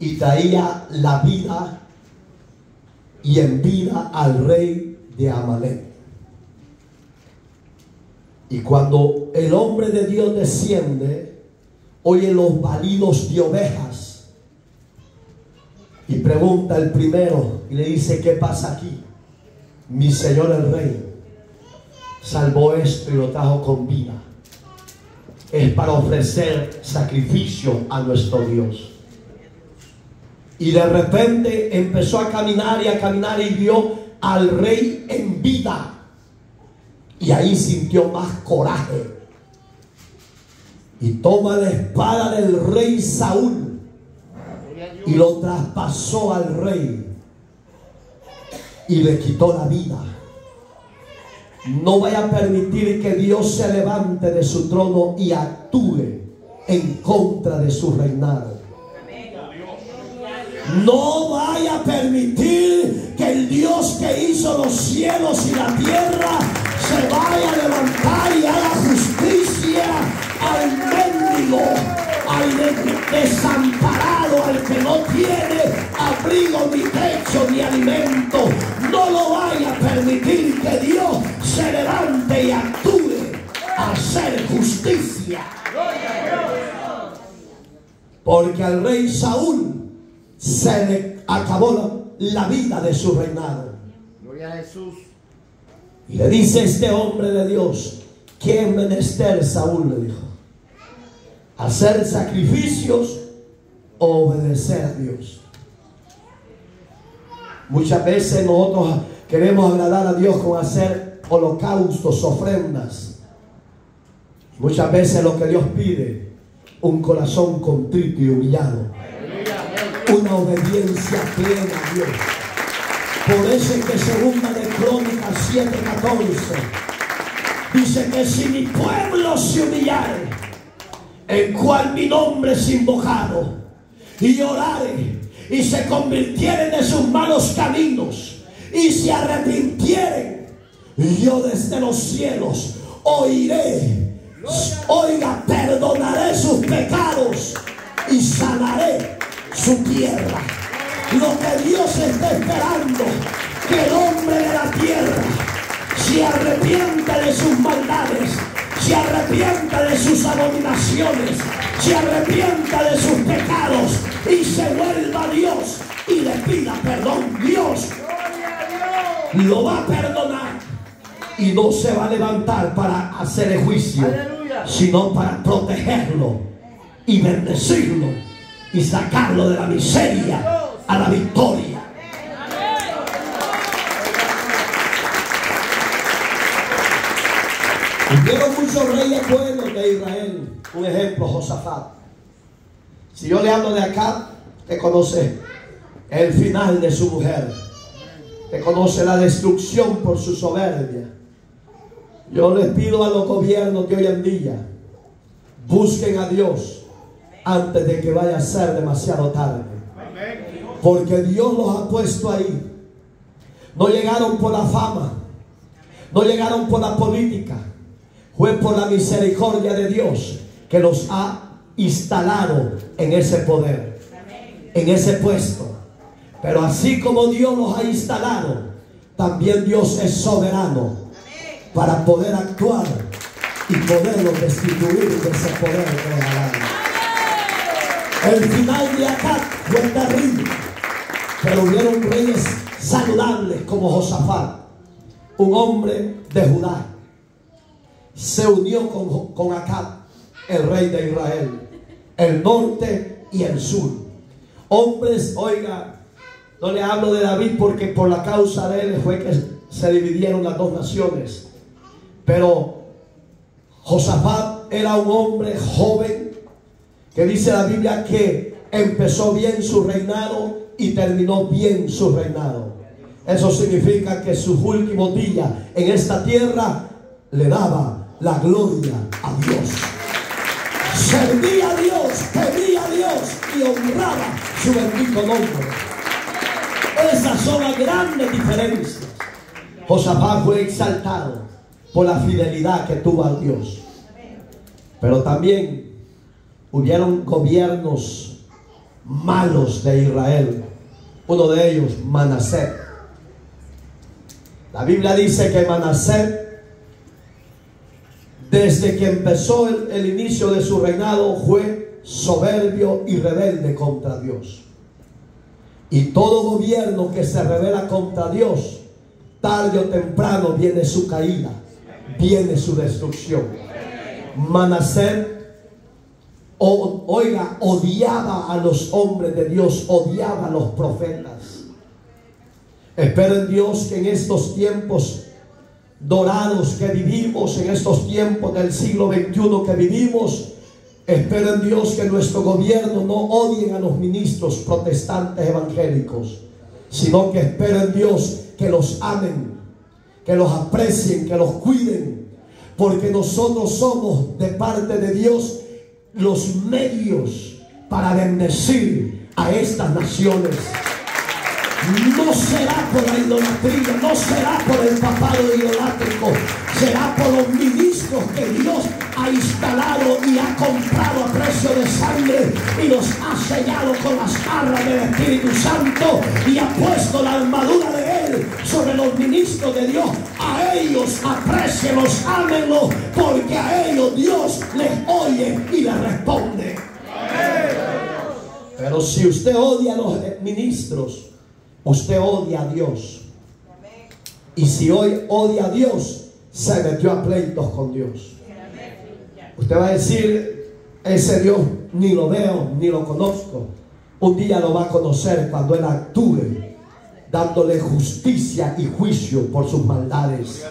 y traía la vida y en vida al rey de Amalek. Y cuando el hombre de Dios desciende, oye los balidos de ovejas y pregunta el primero y le dice: ¿qué pasa aquí? Mi señor el rey salvó esto y lo trajo con vida. Es para ofrecer sacrificio a nuestro Dios. Y de repente empezó a caminar y vio al rey en vida. Y ahí sintió más coraje. Y toma la espada del rey Saúl y lo traspasó al rey y le quitó la vida. No vaya a permitir que Dios se levante de su trono y actúe en contra de su reinado. No vaya a permitir que el Dios que hizo los cielos y la tierra se vaya a levantar y haga justicia al mendigo, al desamparado, al que no tiene abrigo, ni techo, ni alimento. No lo vaya a permitir que Dios se levante y actúe a hacer justicia. Porque al rey Saúl se le acabó la vida de su reinado. Gloria a Jesús. Y le dice este hombre de Dios: ¿qué es menester, Saúl? Le dijo: hacer sacrificios o obedecer a Dios. Muchas veces nosotros queremos agradar a Dios con hacer holocaustos, ofrendas. Muchas veces lo que Dios pide: un corazón contrito y humillado, una obediencia plena a Dios. Por eso es que segunda de Crónicas 7:14 dice que si mi pueblo se humillare, el cual mi nombre es invocado, y orare y se convirtieren de sus malos caminos y se arrepintieren, yo desde los cielos oiré, oiga, perdonaré sus pecados y sanaré su tierra. Lo que Dios está esperando, que el hombre de la tierra se arrepienta de sus maldades, se arrepienta de sus abominaciones, se arrepienta de sus pecados y se vuelva a Dios y le pida perdón. Dios lo va a perdonar y no se va a levantar para hacer el juicio, sino para protegerlo y bendecirlo y sacarlo de la miseria a la victoria. Hubieron muchos reyes buenos de Israel. Un ejemplo, Josafat. Si yo le hablo de acá, usted conoce el final de su mujer, usted conoce la destrucción por su soberbia. Yo les pido a los gobiernos de hoy en día: busquen a Dios antes de que vaya a ser demasiado tarde. Porque Dios los ha puesto ahí. No llegaron por la fama, no llegaron por la política, fue por la misericordia de Dios que los ha instalado en ese poder, en ese puesto. Pero así como Dios los ha instalado, también Dios es soberano para poder actuar y poderlos destituir de ese poder que les ha dado. El final de Acab fue terrible, pero hubieron reyes saludables como Josafat, un hombre de Judá. Se unió con Acab, el rey de Israel, el norte y el sur. Hombres, oiga, no le hablo de David porque por la causa de él fue que se dividieron las dos naciones. Pero Josafat era un hombre joven, que dice la Biblia que empezó bien su reinado y terminó bien su reinado. Eso significa que sus últimos días en esta tierra le daba la gloria a Dios. Servía a Dios, temía a Dios y honraba su bendito nombre. Esas son las grandes diferencias Josafat fue exaltado por la fidelidad que tuvo a Dios. Pero también hubieron gobiernos malos de Israel. Uno de ellos, Manasés. La Biblia dice que Manasés, desde que empezó el inicio de su reinado, fue soberbio y rebelde contra Dios. Y todo gobierno que se rebela contra Dios, tarde o temprano viene su caída, viene su destrucción. Manasés, odiaba a los hombres de Dios, odiaba a los profetas. Espero en Dios que en estos tiempos dorados que vivimos, en estos tiempos del siglo XXI que vivimos, espero en Dios que nuestro gobierno no odie a los ministros protestantes evangélicos, sino que espero en Dios que los amen, que los aprecien, que los cuiden, porque nosotros somos de parte de Dios los medios para bendecir a estas naciones. No será por la idolatría, no será por el papado idolátrico, será por los ministros que Dios ha instalado y ha comprado a precio de sangre y los ha sellado con las arras del Espíritu Santo y ha puesto la armadura de Él sobre los ministros de Dios. A ellos aprécienlos, ámenlos, porque a ellos Dios les oye y les responde. Pero si usted odia a los ministros, usted odia a Dios. Y si hoy odia a Dios, se metió a pleitos con Dios. Usted va a decir, ese Dios ni lo veo, ni lo conozco. Un día lo va a conocer cuando Él actúe, dándole justicia y juicio por sus maldades.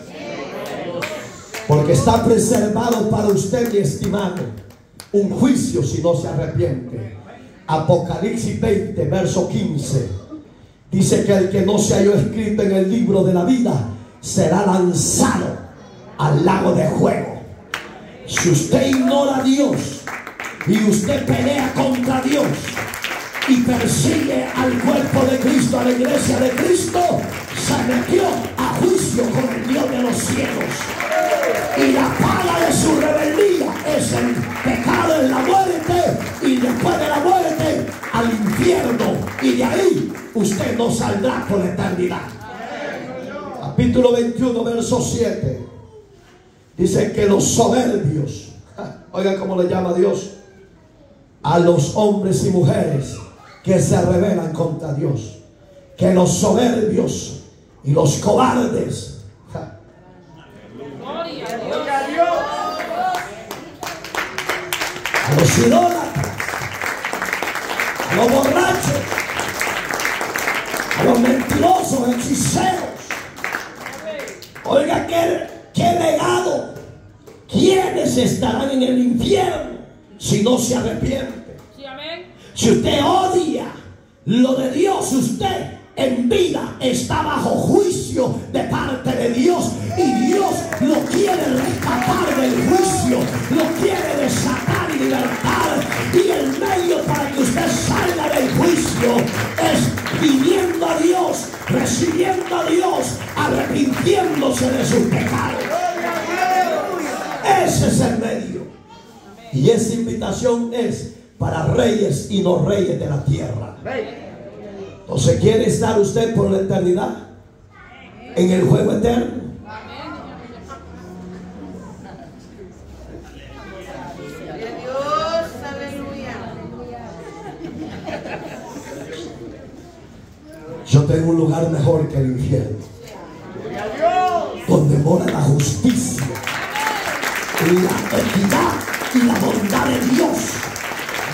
Porque está preservado para usted, mi estimado, un juicio si no se arrepiente. Apocalipsis 20, verso 15. Dice que el que no se halló escrito en el libro de la vida será lanzado al lago de fuego. Si usted ignora a Dios y usted pelea contra Dios y persigue al cuerpo de Cristo, a la iglesia de Cristo, se metió a juicio con el Dios de los cielos. Y la paga de su rebeldía es el pecado en la muerte, y después de la muerte al infierno, y de ahí usted no saldrá por la eternidad. Capítulo 21, verso 7. Dice que los soberbios, oigan cómo le llama Dios a los hombres y mujeres que se rebelan contra Dios, que los soberbios y los cobardes, a los idólatras, a los borrachos, a los mentirosos, hechiceros. Oiga, qué legado. ¿Quiénes estarán en el infierno si no se arrepienten? Sí, amén. Si usted odia lo de Dios, usted en vida está bajo juicio de parte de Dios, y Dios lo quiere rescatar del juicio, lo quiere desatar y libertar, y el medio para que usted salga del juicio es viniendo a Dios, recibiendo a Dios, arrepintiéndose de sus pecados. Ese es el medio, y esa invitación es para reyes y no reyes de la tierra. Entonces, ¿quiere estar usted por la eternidad en el juego eterno? Yo tengo un lugar mejor que el infierno, donde mora la justicia, la equidad y la bondad de Dios,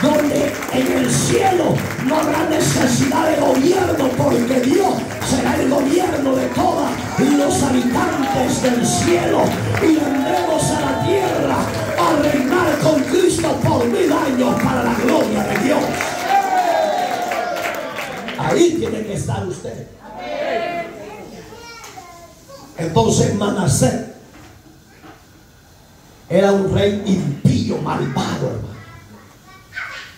donde en el cielo no habrá necesidad de gobierno, porque Dios será el gobierno de todos los habitantes del cielo, y vendremos a la tierra a reinar con Cristo por 1000 años para la gloria de Dios. Ahí tiene que estar usted. Entonces Manasés era un rey impío, malvado, hermano.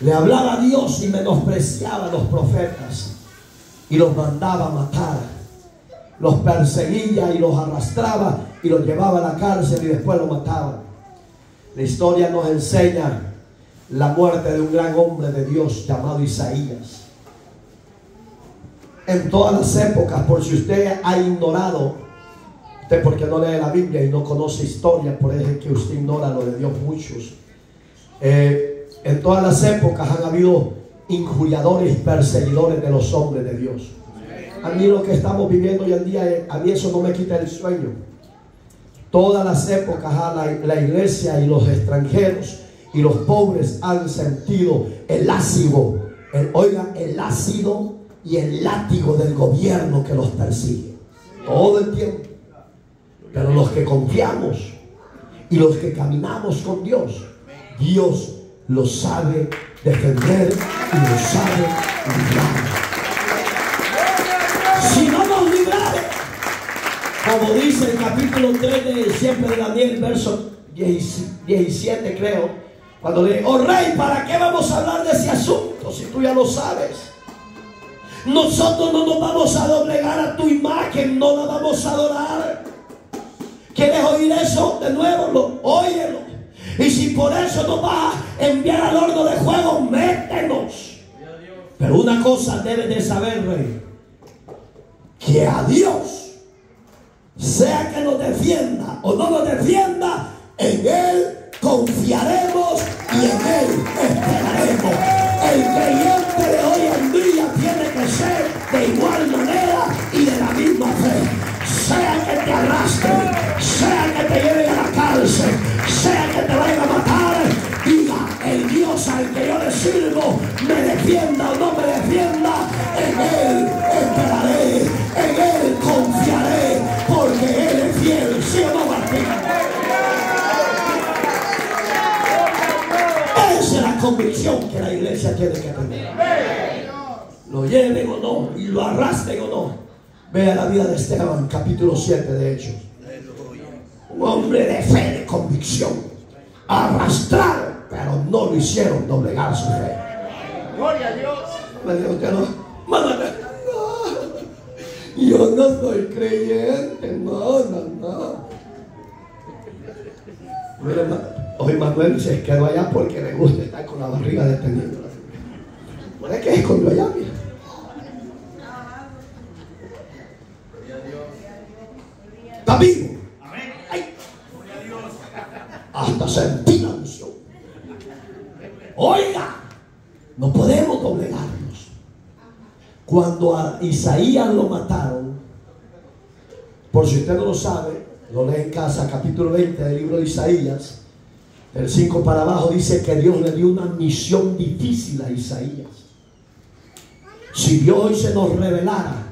Le hablaba a Dios y menospreciaba a los profetas y los mandaba a matar. los perseguía y los arrastraba y los llevaba a la cárcel y después los mataba. La historia nos enseña la muerte de un gran hombre de Dios llamado Isaías. En todas las épocas, por si usted ha ignorado, usted porque no lee la Biblia y no conoce historia, por eso es que usted ignora lo de Dios muchos. En todas las épocas han habido injuriadores y perseguidores de los hombres de Dios. A mí lo que estamos viviendo hoy en día, a mí eso no me quita el sueño. Todas las épocas la iglesia y los extranjeros y los pobres han sentido el ácido, el ácido y el látigo del gobierno que los persigue todo el tiempo. Pero los que confiamos y los que caminamos con Dios, Dios lo sabe defender y lo sabe librar. Si no nos librare, como dice el capítulo 3 de siempre de Daniel, verso 17 creo, cuando le dice: oh rey, ¿para qué vamos a hablar de ese asunto si tú ya lo sabes? Nosotros no nos vamos a doblegar a tu imagen, no la vamos a adorar. ¿Quieres oír eso de nuevo? Óyelo. Y si por eso nos va a enviar al horno de fuego, métenos. Pero una cosa debes de saber, rey, que a Dios, sea que nos defienda o no nos defienda, en Él confiaremos y en Él esperaremos. El creyente de hoy en día tiene que ser de igual manera y de la misma fe. Sea que te arrastren, sea que te lleven a la cárcel, sea que te vayan a matar, diga: el Dios al que yo le sirvo, me defienda o no me defienda, en Él esperaré, en Él confiaré, porque Él es fiel. ¿Sí o no, Martín? Esa es la convicción que la iglesia tiene que tener. Lo lleven o no, y lo arrastren o no. Vea la vida de Esteban, capítulo 7 de Hechos. Un hombre de fe, de convicción. Arrastraron, pero no lo hicieron doblegar su fe. Gloria a Dios. Me dijo: usted no, mamá, no, yo no soy creyente, no. Mira, hoy Manuel se quedó allá porque le gusta estar con la barriga deteniendo. ¿Puede que se escondió allá? Mira. Está vivo. Ay. Hasta sentí la unción. Oiga, no podemos doblegarnos. Cuando a Isaías lo mataron, por si usted no lo sabe, lo lee en casa, capítulo 20 del libro de Isaías, del 5 para abajo, dice que Dios le dio una misión difícil a Isaías. Si Dios hoy se nos revelara,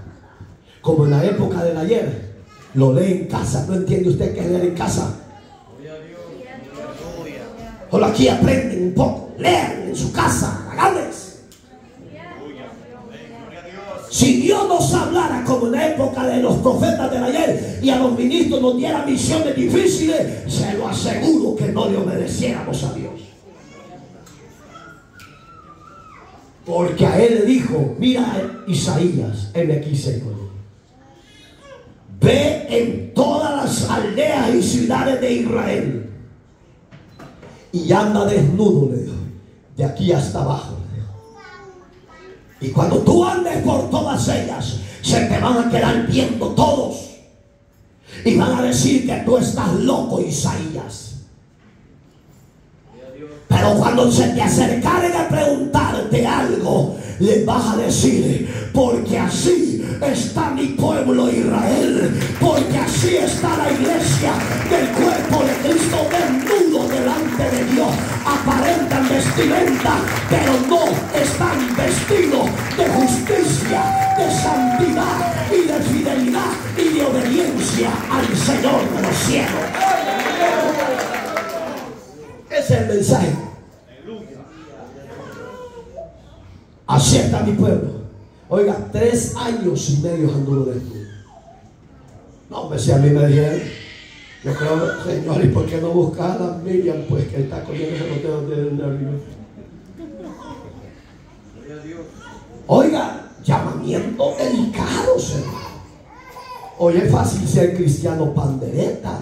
como en la época del ayer, lo lee en casa. ¿No entiende usted qué es leer en casa? Solo aquí aprenden un poco, lean en su casa, háganles. Si Dios nos hablara como en la época de los profetas del ayer y a los ministros nos diera misiones difíciles, se lo aseguro que no le obedeciéramos a Dios. Porque a él le dijo: mira, Isaías, M15, ve en todas las aldeas y ciudades de Israel y anda desnudo, le dijo, de aquí hasta abajo, le dijo. Y cuando tú andes por todas ellas, se te van a quedar viendo todos y van a decir que tú estás loco, Isaías. Pero cuando se te acercaren a preguntarte algo, les vas a decir: porque así está mi pueblo Israel, porque así está la iglesia del cuerpo de Cristo, desnudo delante de Dios. Aparentan vestimenta, pero no están vestidos de justicia, de santidad y de fidelidad y de obediencia al Señor de los cielos. Ese es el mensaje. Así está mi pueblo. Oiga, 3 años y medio anduvo desnudo. No, hombre, si a mí me dijeron, yo creo, Señor, ¿y por qué no buscar a Miriam? Pues que está cogiendo los dedos del nervio. Oiga, llamamiento delicado, hermano. Hoy es fácil ser cristiano pandereta.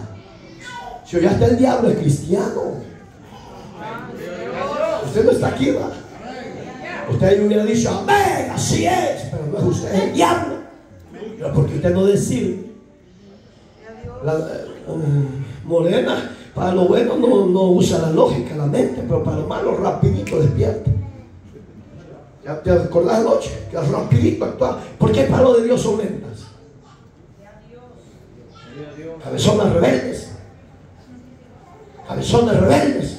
Si hoy hasta el diablo es cristiano. Usted no está aquí, ¿verdad? Usted hubiera dicho, amén, así es. Pero no es usted, es el diablo. Pero porque usted no decide. Morena, para lo bueno no usa la lógica, la mente, pero para lo malo rapidito despierta. ¿Ya te acordás anoche? Que rapidito actúa. ¿Por qué para lo de Dios son lentas? Cabezones rebeldes. Cabezones rebeldes.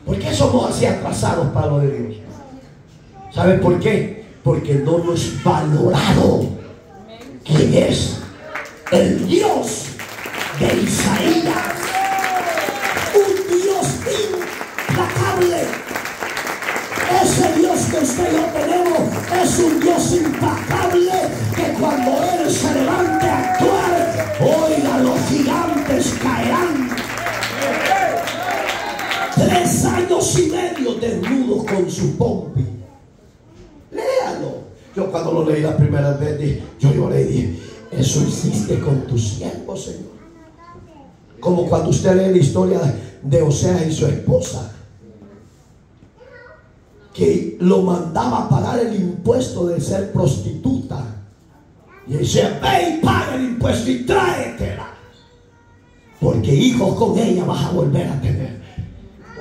¿Por qué somos así atrasados para lo de Dios? ¿Saben por qué? Porque no hemos valorado quién es el Dios de Isaías. Un Dios implacable. Ese Dios que usted y yo tenemos es un Dios implacable que cuando Él se levante a actuar, oiga, los gigantes caerán. 3 años y medio desnudos con su pompi. Léalo. Yo cuando lo leí la primera vez, yo lloré y dije, eso hiciste con tu siervo, Señor. Como cuando usted lee la historia de Oseas y su esposa, que lo mandaba a pagar el impuesto de ser prostituta. Y decía, ve y paga el impuesto y tráetela, porque hijos con ella vas a volver a tener.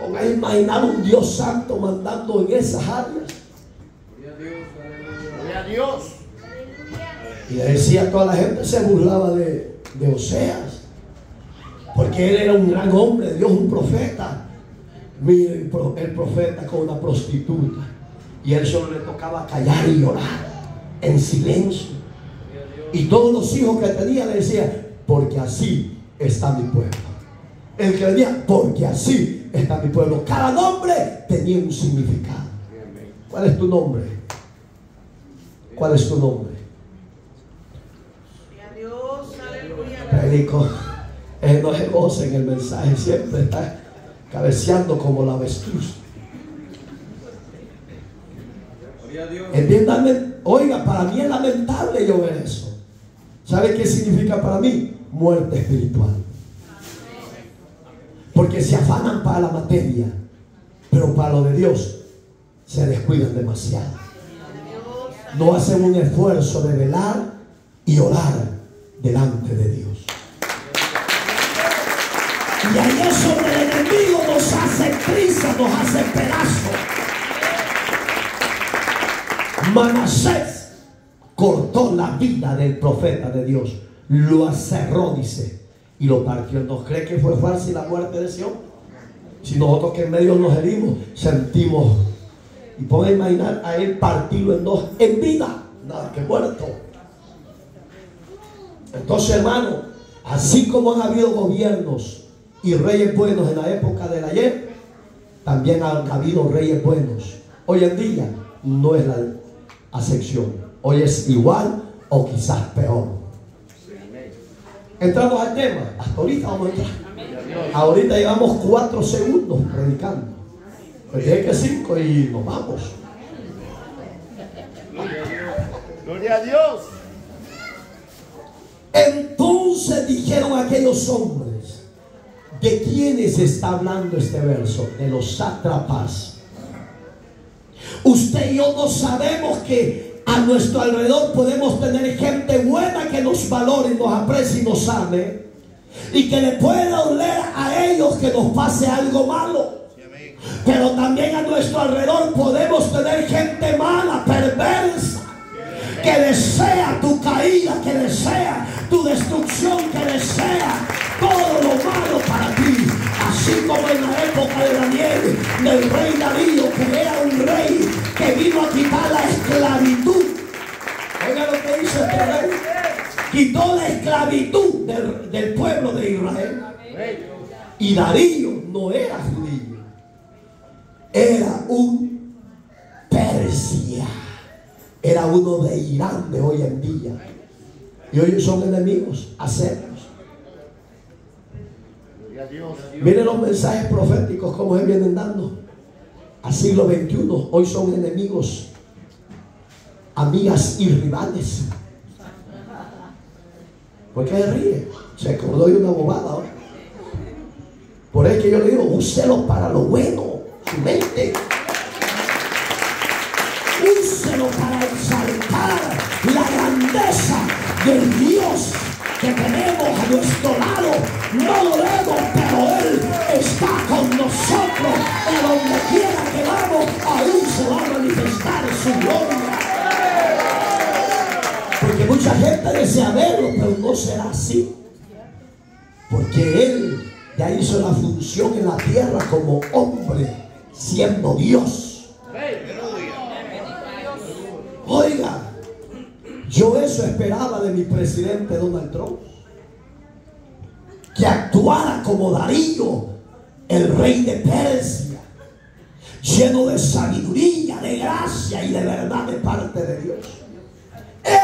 Ponga a imaginar un Dios santo mandando en esas áreas. Gloria a Dios. Y le decía a toda la gente, se burlaba de Oseas, porque él era un gran hombre de Dios, un profeta. Mire el profeta con una prostituta, y él solo le tocaba callar y llorar en silencio. Y todos los hijos que tenía le decían, porque así está mi pueblo. El que le decía, porque así está mi pueblo. Cada nombre tenía un significado. ¿Cuál es tu nombre? ¿Cuál es tu nombre? Predico, no se goza en el mensaje, siempre está cabeceando como la avestruz. Es bien lamentable. Oiga, para mí es lamentable yo ver eso. ¿Sabe qué significa para mí? Muerte espiritual. Porque se afanan para la materia, pero para lo de Dios se descuidan demasiado. No hacen un esfuerzo de velar y orar delante de Dios. Y ahí es donde el enemigo nos hace prisa, nos hace pedazos. Manasés cortó la vida del profeta de Dios, lo aserró, dice, y lo partió. ¿No cree que fue fácil la muerte de ese hombre? Si nosotros que en medio nos herimos, sentimos. Y pueden imaginar a él partirlo en dos en vida, nada que muerto. Entonces, hermano, así como han habido gobiernos y reyes buenos en la época del ayer, también han habido reyes buenos. Hoy en día no es la acepción. Hoy es igual o quizás peor. Entramos al tema. Hasta ahorita vamos a entrar. Ahorita llevamos 4 segundos predicando. Pues dije que 5 y nos vamos. Gloria a Dios. Entonces dijeron aquellos hombres. ¿De quiénes está hablando este verso? De los sátrapas. Usted y yo no sabemos que a nuestro alrededor podemos tener gente buena que nos valore, nos aprecie y nos ame, y que le pueda doler a ellos que nos pase algo malo. Pero también a nuestro alrededor podemos tener gente mala, perversa, que desea tu caída, que desea tu destrucción, que desea todo lo malo para ti. Así como en la época de Daniel, del rey Darío, que era un rey que vino a quitar la esclavitud. Oiga lo que hizo este rey. Quitó la esclavitud del pueblo de Israel. Y Darío no era judío, era un Persia. Era uno de Irán de hoy en día. Y hoy son enemigos acérrimos. Miren los mensajes proféticos como se vienen dando. A siglo XXI, hoy son enemigos, amigas y rivales. ¿Por qué ríe? Se acordó de una bobada ahora. Por eso que yo le digo, úselo para lo bueno, su mente. Úselo para exaltar la grandeza del Dios que tenemos a nuestro lado. No lo vemos, pero Él está con nosotros. Y donde quiera que vamos, ahí se va a manifestar su gloria. Porque mucha gente desea verlo, pero no será así. Porque Él ya hizo la función en la tierra como hombre, siendo Dios. Oiga, yo eso esperaba de mi presidente Donald Trump, que actuara como Darío, el rey de Persia, lleno de sabiduría, de gracia y de verdad de parte de Dios.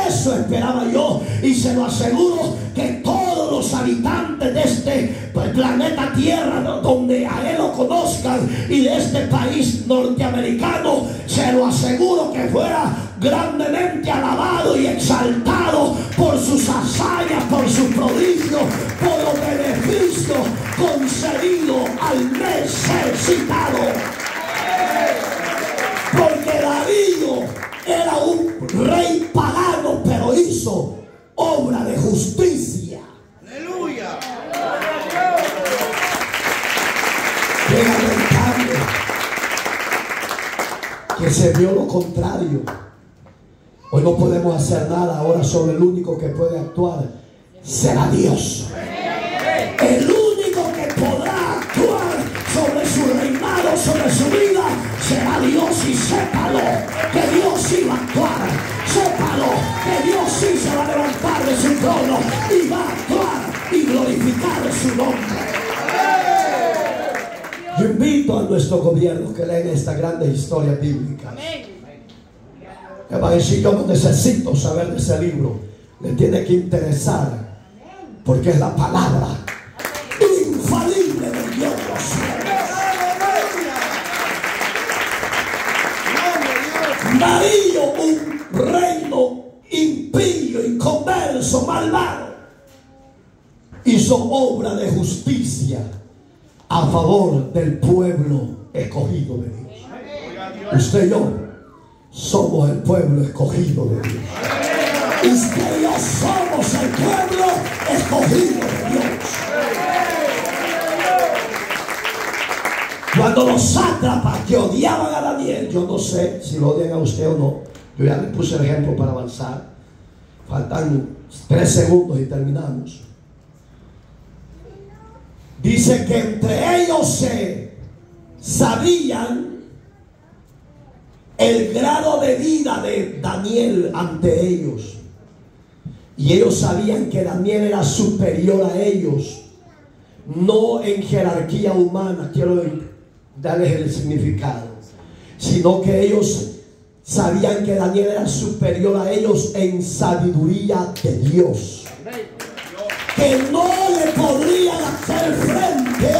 Eso esperaba yo, y se lo aseguro que todos los habitantes de este planeta Tierra, donde a Él lo conozcan, y de este país norteamericano, se lo aseguro que fuera grandemente alabado y exaltado por sus hazañas, por sus prodigios, por los beneficios concedidos al necesitado. Porque Darío era un rey pagano, pero hizo obra de justicia. Aleluya. Qué lamentable que se vio lo contrario. Hoy no podemos hacer nada. Ahora sobre el único que puede actuar será Dios. El único que podrá actuar sobre su reinado, sobre su vida, será Dios. Y sépalo, que Dios sí va a actuar. Sépalo, que Dios sí se va a levantar de su trono y va a actuar y glorificar su nombre. Yo invito a nuestro gobierno que lean esta grande historia bíblica. Que va a decir, yo no necesito saber de ese libro. Le tiene que interesar, porque es la palabra infalible de Dios. Darío, un reino impío, inconverso, malvado, hizo obra de justicia a favor del pueblo escogido de Dios. Usted y yo somos el pueblo escogido de Dios. Usted y yo somos el pueblo escogido de Dios. Cuando los sátrapas que odiaban a Daniel, yo no sé si lo odian a usted o no, yo ya le puse el ejemplo para avanzar, faltan 3 segundos y terminamos. Dice que entre ellos se sabían el grado de vida de Daniel ante ellos, y ellos sabían que Daniel era superior a ellos, no en jerarquía humana, quiero darles el significado, sino que ellos sabían que Daniel era superior a ellos en sabiduría de Dios, que no le podrían hacer frente,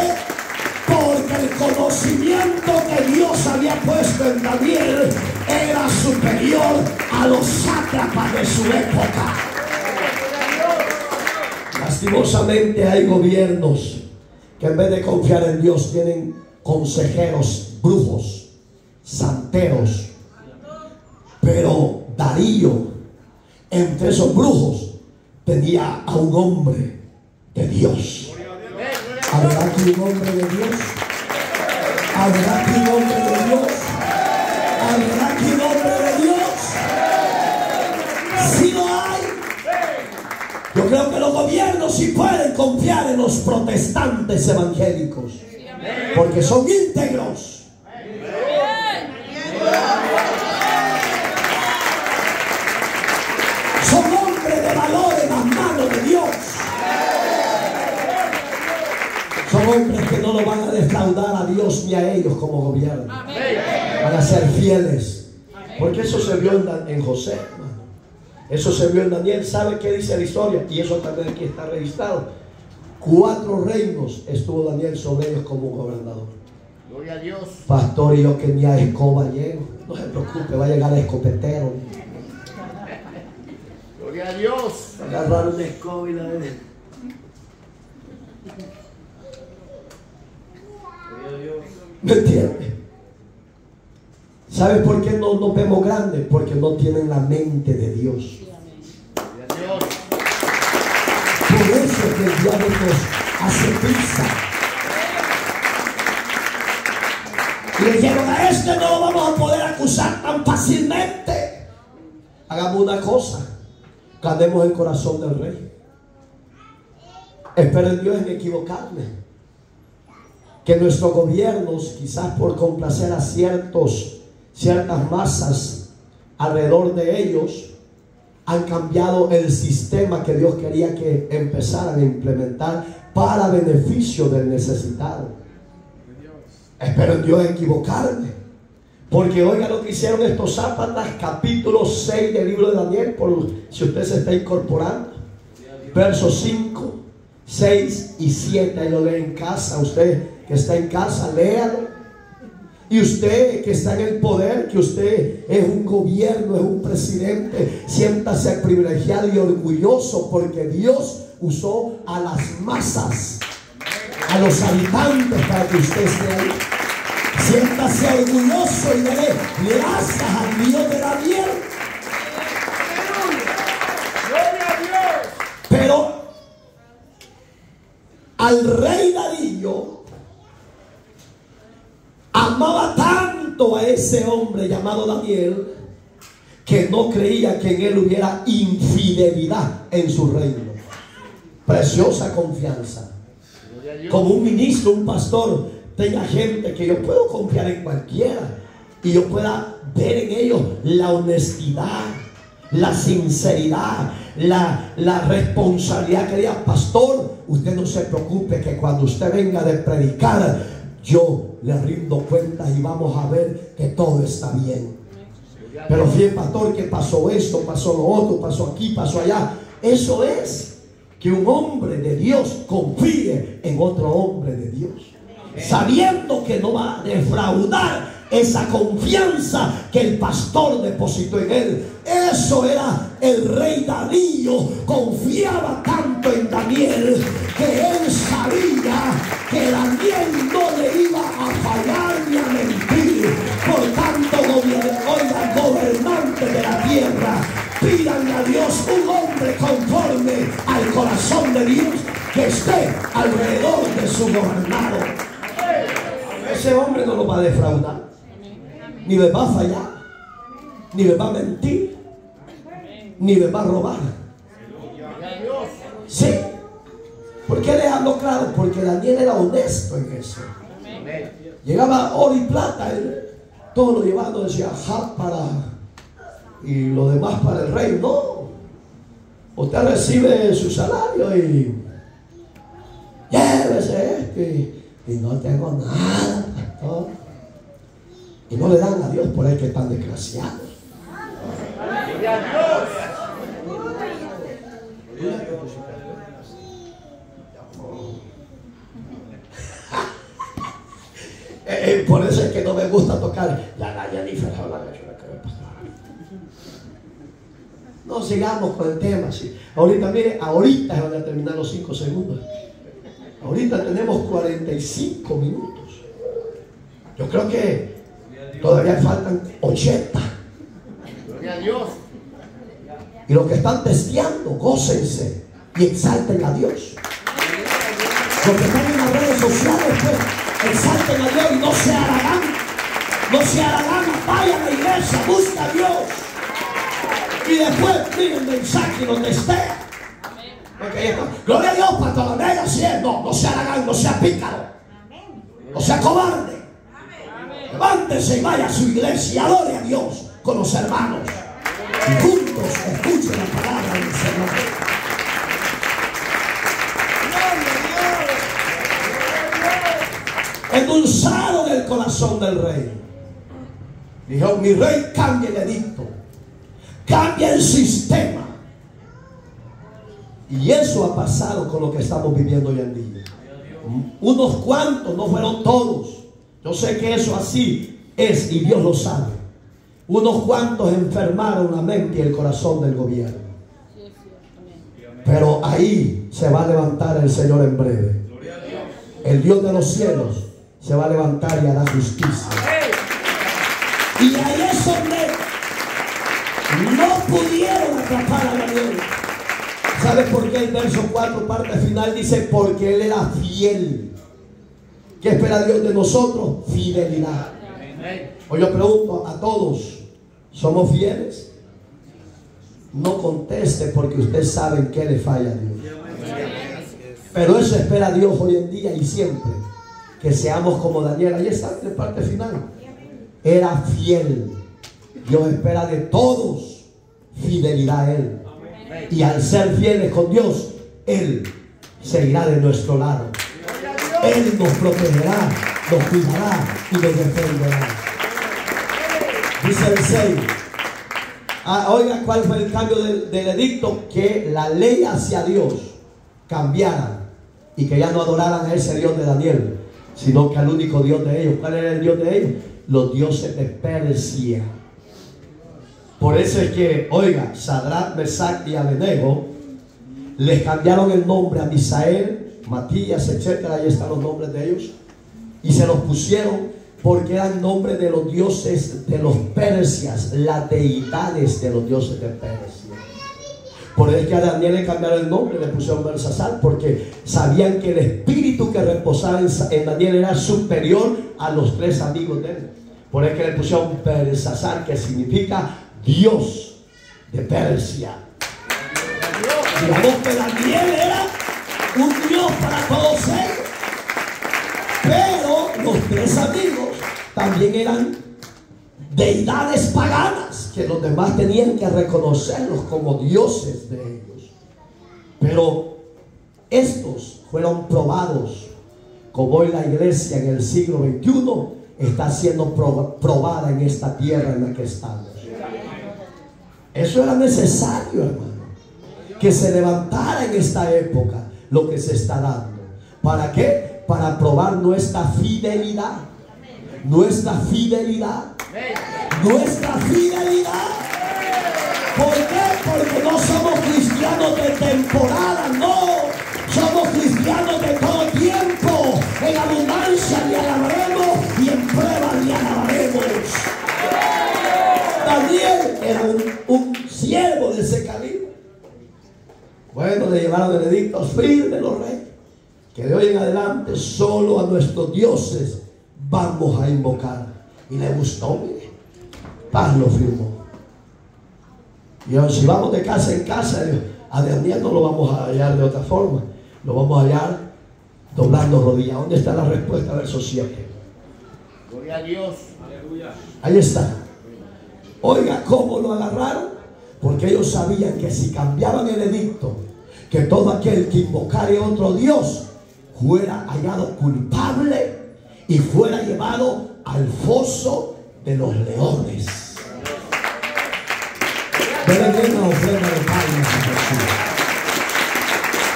porque el conocimiento que Dios había puesto en Daniel era superior a los sátrapas de su época. Lastimosamente hay gobiernos que en vez de confiar en Dios tienen consejeros brujos, santeros. Pero Darío, entre esos brujos, tenía a un hombre de Dios. ¿Habrá aquí un hombre de Dios? ¿Habrá aquí un hombre de Dios? ¿Habrá aquí un hombre de Dios? Si no hay, yo creo que los gobiernos sí pueden confiar en los protestantes evangélicos, porque son íntegros. Son hombres de valor en las manos de Dios. Son hombres que no lo van a defraudar a Dios ni a ellos como gobierno. Van a ser fieles. Porque eso se vio en José, hermano. Eso se vio en Daniel. ¿Sabe qué dice la historia? Y eso también aquí está registrado. 4 reinos estuvo Daniel sobre ellos como gobernador. Gloria a Dios. Pastor, y yo que ni a escoba llego. No se preocupe, va a llegar el escopetero. Gloria a Dios. Agarrar una escoba y la de... Gloria a Dios. ¿Me entiendes? ¿Sabes por qué no nos vemos grandes? Porque no tienen la mente de Dios. Gloria a Dios. Por eso es que el diablo nos hace pizza. Y le dijeron, a este no lo vamos a poder acusar tan fácilmente. Hagamos una cosa, ganemos el corazón del rey. Espero en Dios en equivocarme. Que nuestros gobiernos, quizás por complacer a ciertas masas alrededor de ellos, han cambiado el sistema que Dios quería que empezaran a implementar para beneficio del necesitado. Espero en Dios equivocarme, porque oiga lo que hicieron estos zápatas, capítulo 6 del libro de Daniel, por si usted se está incorporando, versos 5, 6 y 7. Ahí lo lee en casa. Usted que está en casa, léalo. Y usted que está en el poder, que usted es un gobierno, es un presidente, siéntase privilegiado y orgulloso, porque Dios usó a las masas, a los habitantes, para que usted esté ahí. Siéntase orgulloso y dele gracias al Dios de Daniel. Gloria a Dios. Pero al rey Darío amaba tanto a ese hombre llamado Daniel, que no creía que en él hubiera infidelidad en su reino. Preciosa confianza. Gloria a Dios. Como un ministro, un pastor, tenga gente que yo puedo confiar en cualquiera y yo pueda ver en ellos la honestidad, la sinceridad, la responsabilidad que diga, pastor, usted no se preocupe que cuando usted venga de predicar, yo le rindo cuentas y vamos a ver que todo está bien. Pero fíjate, pastor, que pasó esto, pasó lo otro, pasó aquí, pasó allá. Eso es que un hombre de Dios confíe en otro hombre de Dios, sabiendo que no va a defraudar esa confianza que el pastor depositó en él. Eso era el rey Darío. Confiaba tanto en Daniel que él sabía que Daniel no le iba a fallar ni a mentir. Por tanto, gobernantes de la tierra, pídanle a Dios un hombre conforme al corazón de Dios, que esté alrededor de su gobernado. Ese hombre no lo va a defraudar, ni le va a fallar, ni le va a mentir, ni le va a robar. Sí. ¿Por qué le hablo claro? Porque Daniel era honesto en eso. Llegaba oro y plata, él todo lo llevaba, no decía para y lo demás para el rey. No, usted recibe su salario y llévese esto y no tengo nada, pastor. Y no le dan a Dios por el que están desgraciados. Gloria a Dios. Por eso es que no me gusta tocar la Jennifer. No sigamos con el tema. Sí. Ahorita, mire, ahorita se van a terminar los 5 segundos. Ahorita tenemos 45 minutos. Yo creo que todavía faltan 80. Gloria a Dios. Y los que están testeando, gócense y exalten a Dios. Los que están en las redes sociales, pues, exalten a Dios y no se harán. No se harán, vayan a la iglesia, busca a Dios. Y después miren el mensaje y lo testean. Gloria a Dios, pastor, venga, así es. No se harán, no sea pícaro, no sea cobarde. Levántese y vaya a su iglesia y adore a Dios con los hermanos. Y juntos escuchen la palabra del Señor. Endulzado del corazón del rey. Dijo, mi rey, cambia el edicto, cambia el sistema. Y eso ha pasado con lo que estamos viviendo hoy en día. Unos cuantos, no fueron todos. Yo sé que eso así es y Dios lo sabe. Unos cuantos enfermaron la mente y el corazón del gobierno. Pero ahí se va a levantar el Señor en breve. El Dios de los cielos se va a levantar y hará justicia. Y ahí es donde no pudieron atrapar a Daniel. ¿Sabe por qué el verso 4, parte final, dice? Porque él era fiel. ¿Qué espera Dios de nosotros? Fidelidad. Hoy yo pregunto a todos, ¿somos fieles? No conteste, porque usted sabe en qué le falla a Dios. Pero eso espera Dios hoy en día y siempre, que seamos como Daniel. Ahí está en la parte final. Era fiel. Dios espera de todos fidelidad a Él. Y al ser fieles con Dios, Él seguirá de nuestro lado. Él nos protegerá, nos cuidará y nos defenderá. Dice el 6. Oiga, ¿cuál fue el cambio del edicto? Que la ley hacia Dios cambiara y que ya no adoraran a ese Dios de Daniel, sino que al único Dios de ellos. ¿Cuál era el Dios de ellos? Los dioses de Persia. Por eso es que, oiga, Sadrach, Mesach y Abednego les cambiaron el nombre a Misael, Matías, etcétera. Ahí están los nombres de ellos. Y se los pusieron porque eran nombres de los dioses de los persias, las deidades de los dioses de Persia. Por eso es que a Daniel le cambiaron el nombre, le pusieron Belsasar, porque sabían que el espíritu que reposaba en Daniel era superior a los tres amigos de él. Por eso es que le pusieron Belsasar, que significa Dios de Persia. Digamos que Daniel era un Dios para todos ellos. Pero los tres amigos también eran deidades paganas, que los demás tenían que reconocerlos como dioses de ellos. Pero estos fueron probados, como hoy la iglesia en el siglo XXI está siendo probada en esta tierra en la que estamos. Eso era necesario, hermano, que se levantara en esta época lo que se está dando. ¿Para qué? Para probar nuestra fidelidad. Nuestra fidelidad. Nuestra fidelidad. ¿Por qué? Porque no somos cristianos de temporada, no. Somos cristianos de todo tiempo. En abundancia le alabaremos y en prueba le alabaremos. Daniel era un siervo de ese calibre. Bueno, le llevaron el edicto firme de los reyes, que de hoy en adelante solo a nuestros dioses vamos a invocar. Y le gustó, mire. Paz lo firmó. Y ahora, si vamos de casa en casa, a Daniel no lo vamos a hallar de otra forma. Lo vamos a hallar doblando rodillas. ¿Dónde está la respuesta? Verso 7. Gloria a Dios. Ahí está. Oiga, ¿cómo lo agarraron? Porque ellos sabían que si cambiaban el edicto, que todo aquel que invocara a otro Dios fuera hallado culpable y fuera llevado al foso de los leones. Deben tener una ofrenda de palmas a Jesús.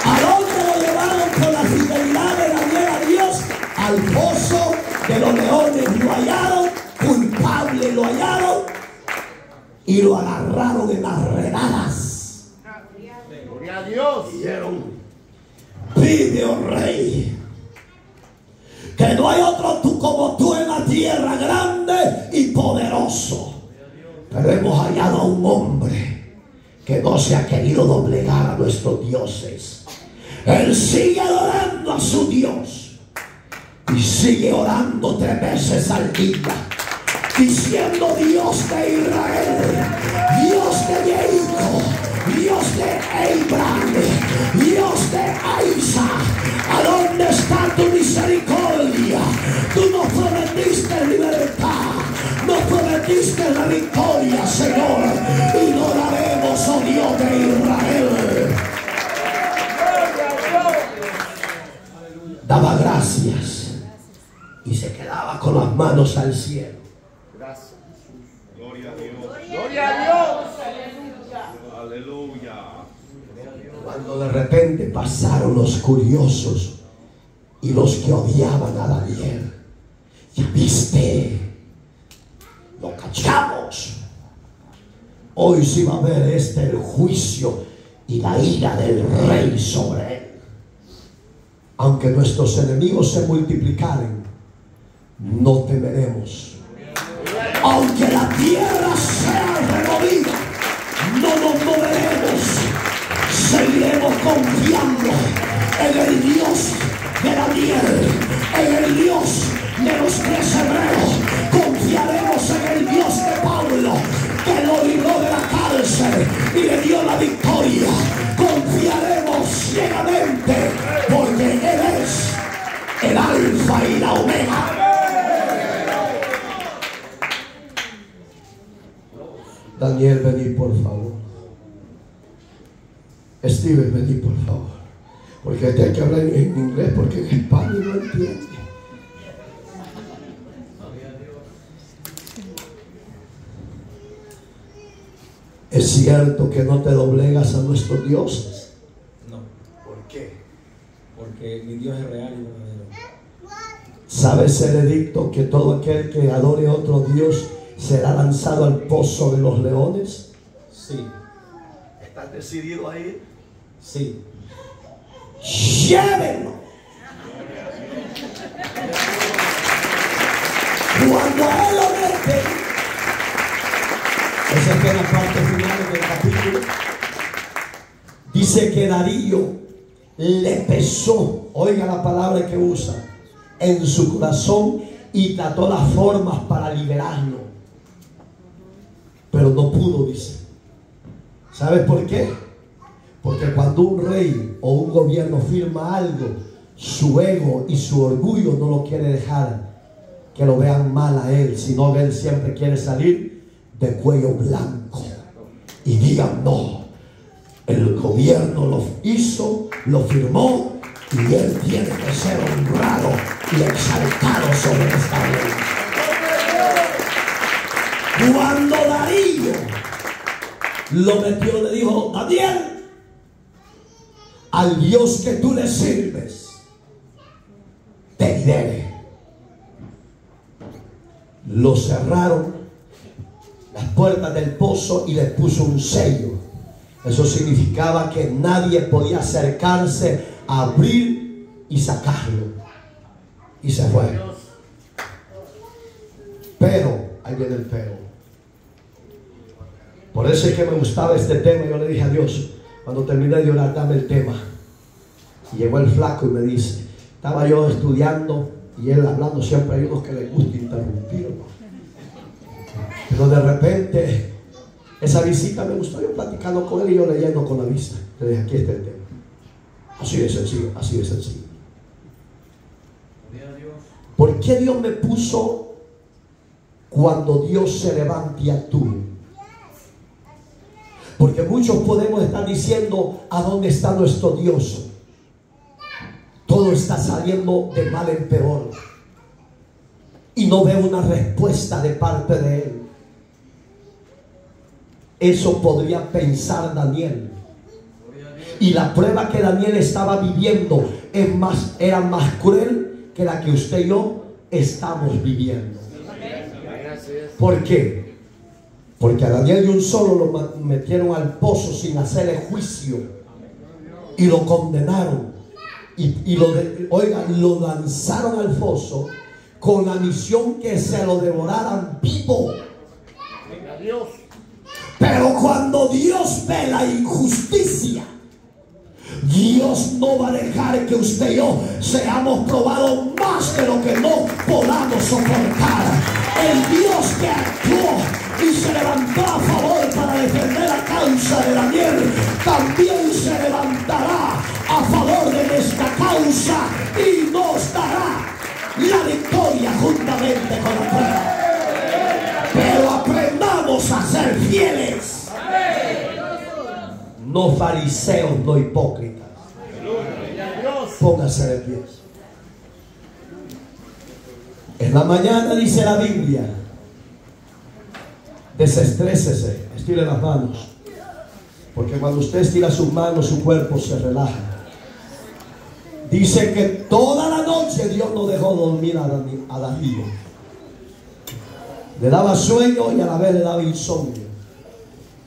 ¿A dónde lo llevaron por la fidelidad de Daniel a Dios? Al foso de los leones. Lo hallaron culpable, lo hallaron y lo agarraron en las redadas. Gloria a Dios. Dijeron: vive, oh rey, que no hay otro como tú en la tierra, grande y poderoso. Pero hemos hallado a un hombre que no se ha querido doblegar a nuestros dioses. Él sigue adorando a su Dios y sigue orando 3 veces al día, diciendo: Dios de Israel, Dios de Jacob, Dios de Abraham, Dios de Isaac, ¿a dónde está tu misericordia? Tú nos prometiste libertad, nos prometiste la victoria, Señor, y lo haremos, oh Dios de Israel. Daba gracias y se quedaba con las manos al cielo. Gracias. Gloria a Dios. Gloria a Dios. Aleluya. Cuando de repente pasaron los curiosos y los que odiaban a Daniel. Ya viste, lo cachamos. Hoy sí va a haber el juicio y la ira del rey sobre él. Aunque nuestros enemigos se multiplicaren, no temeremos. Aunque la tierra sea removida, no nos moveremos. Seguiremos confiando en el Dios de Daniel, en el Dios de los 3 hebreos. Confiaremos en el Dios de Pablo, que lo libró de la cárcel y le dio la victoria. Confiaremos ciegamente, porque Él es el alfa y la omega. Daniel, vení por favor. Steven, vení por favor. Porque este hay que hablar en inglés, porque en español no entiende. ¿Es cierto que no te doblegas a nuestros dioses? No. ¿Por qué? Porque mi Dios es real y verdadero. ¿Sabes el edicto que todo aquel que adore a otro Dios será lanzado al pozo de los leones? Sí. ¿Estás decidido a ir? Sí. Llévenlo. Cuando a él lo mete, esa es la parte final del capítulo. Dice que Darío le pesó, oiga la palabra que usa, en su corazón, y trató las formas para liberarlo, pero no pudo, dice. ¿Sabes por qué? Porque cuando un rey o un gobierno firma algo, su ego y su orgullo no lo quiere dejar que lo vean mal a él, sino que él siempre quiere salir de cuello blanco y digan: no, el gobierno lo hizo, lo firmó, y él tiene que ser honrado y exaltado sobre esta ley. Cuando Darío lo metió, le dijo: Daniel, al Dios que tú le sirves te libere. Lo cerraron las puertas del pozo y le puso un sello. Eso significaba que nadie podía acercarse a abrir y sacarlo. Y se fue. Pero, ahí viene el pero. Por eso es que me gustaba este tema. Yo le dije a Dios, cuando terminé de orar, dame el tema. Y llegó el flaco y me dice, estaba yo estudiando y él hablando, siempre hay unos que les gusta interrumpirlo. Pero de repente, esa visita me gustó, yo platicando con él y yo leyendo con la vista. Le dije, aquí está el tema. Así de sencillo, así de sencillo. ¿Por qué Dios me puso cuando Dios se levante y actúe? Porque muchos podemos estar diciendo, ¿a dónde está nuestro Dios? Todo está saliendo de mal en peor y no veo una respuesta de parte de Él. Eso podría pensar Daniel. Y la prueba que Daniel estaba viviendo era más cruel que la que usted y yo estamos viviendo. ¿Por qué? Porque a Daniel de un solo lo metieron al pozo sin hacerle juicio y lo condenaron. Y lo lanzaron al foso con la misión que se lo devoraran vivo. Pero cuando Dios ve la injusticia, Dios no va a dejar que usted y yo seamos probados más de lo que no podamos soportar. El Dios que actuó y se levantó a favor para defender la causa de Daniel, también se levantará a favor de nuestra causa y nos dará la victoria juntamente con la prueba. Pero aprendamos a ser fieles, no fariseos, no hipócritas. Póngase de pie. En la mañana dice la Biblia, desestrésese, estire las manos, porque cuando usted estira sus manos, su cuerpo se relaja. Dice que toda la noche Dios no dejó dormir a Darío. Le daba sueño y a la vez le daba insomnio.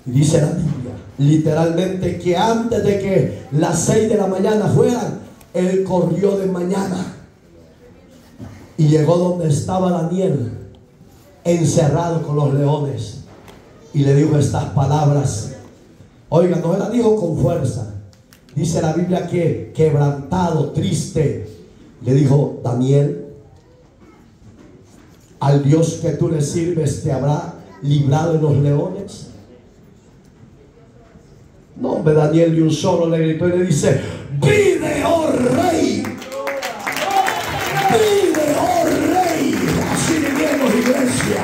Y dice la Biblia Literalmente que antes de que las 6 de la mañana fueran, él corrió de mañana y llegó donde estaba Daniel, encerrado con los leones, y le dijo estas palabras. Oiga, no la dijo con fuerza. Dice la Biblia que quebrantado, triste, le dijo: Daniel, al Dios que tú le sirves te habrá librado de los leones. No, hombre, Daniel de un solo le gritó y le dice: vive, oh rey, vive, oh rey. Así vivimos, iglesia,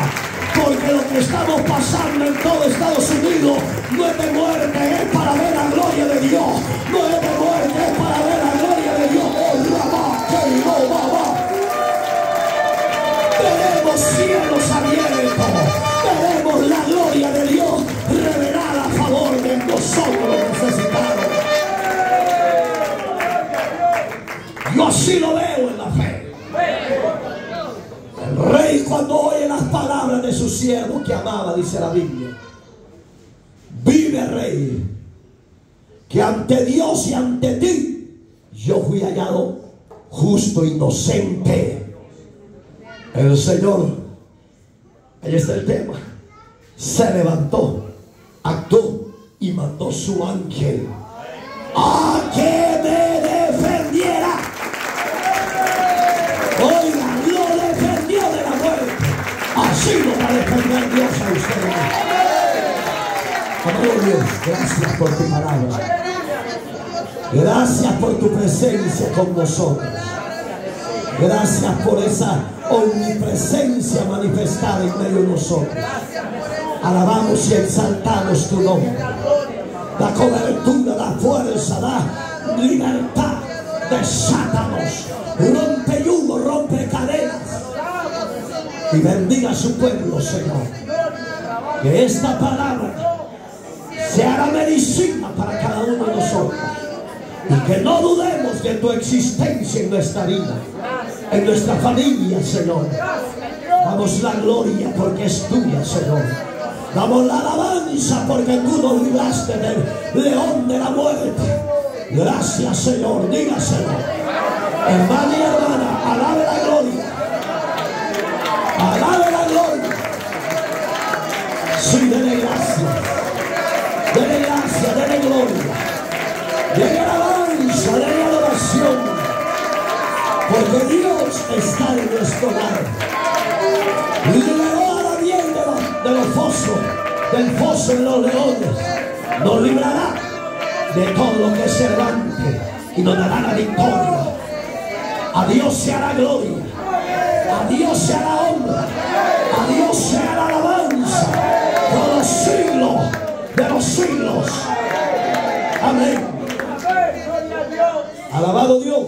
porque lo que estamos pasando en todo Estados Unidos no es de muerte, es para ver la gloria de Dios. No es de muerte, es para ver la gloria de Dios. Oh, Rabá, que no, Babá. Tenemos cielos abiertos, tenemos la gloria de Dios revelada a favor de nosotros necesitados. Yo así lo veo en la fe. El rey, cuando oye las palabras de su siervo que amaba, dice la Biblia: vive, rey, que ante Dios y ante ti yo fui hallado justo, inocente. El Señor, ahí está el tema, se levantó, actuó y mandó su ángel a que me defendiera. Oiga, lo defendió de la muerte. Así lo va a defender Dios a ustedes. Amado Dios, gracias por tu palabra. Gracias por tu presencia con nosotros. Gracias por esa omnipresencia manifestada en medio de nosotros. Alabamos y exaltamos tu nombre. Da cobertura, da fuerza, da libertad. Desátanos, rompe yugo, rompe cadenas, y bendiga a su pueblo, Señor. Que esta palabra sea la medicina para cada uno de nosotros, y que no dudemos de tu existencia en nuestra vida, en nuestra familia, Señor. Damos la gloria porque es tuya, Señor. Damos la alabanza porque tú nos libraste del león de la muerte. Gracias, Señor. Dígaselo, hermano y hermana, alabe la gloria, alabe la gloria. Sí, dele gracias, dele gracia, dele gloria, dele alabanza, dele adoración, porque Dios está en nuestro lado. Liberó a Daniel de los fosos, del foso de los leones. Nos librará de todo lo que se levante y nos dará la victoria. A Dios sea la gloria, a Dios sea la honra, a Dios sea la alabanza por los siglos de los siglos. Amén. Alabado Dios.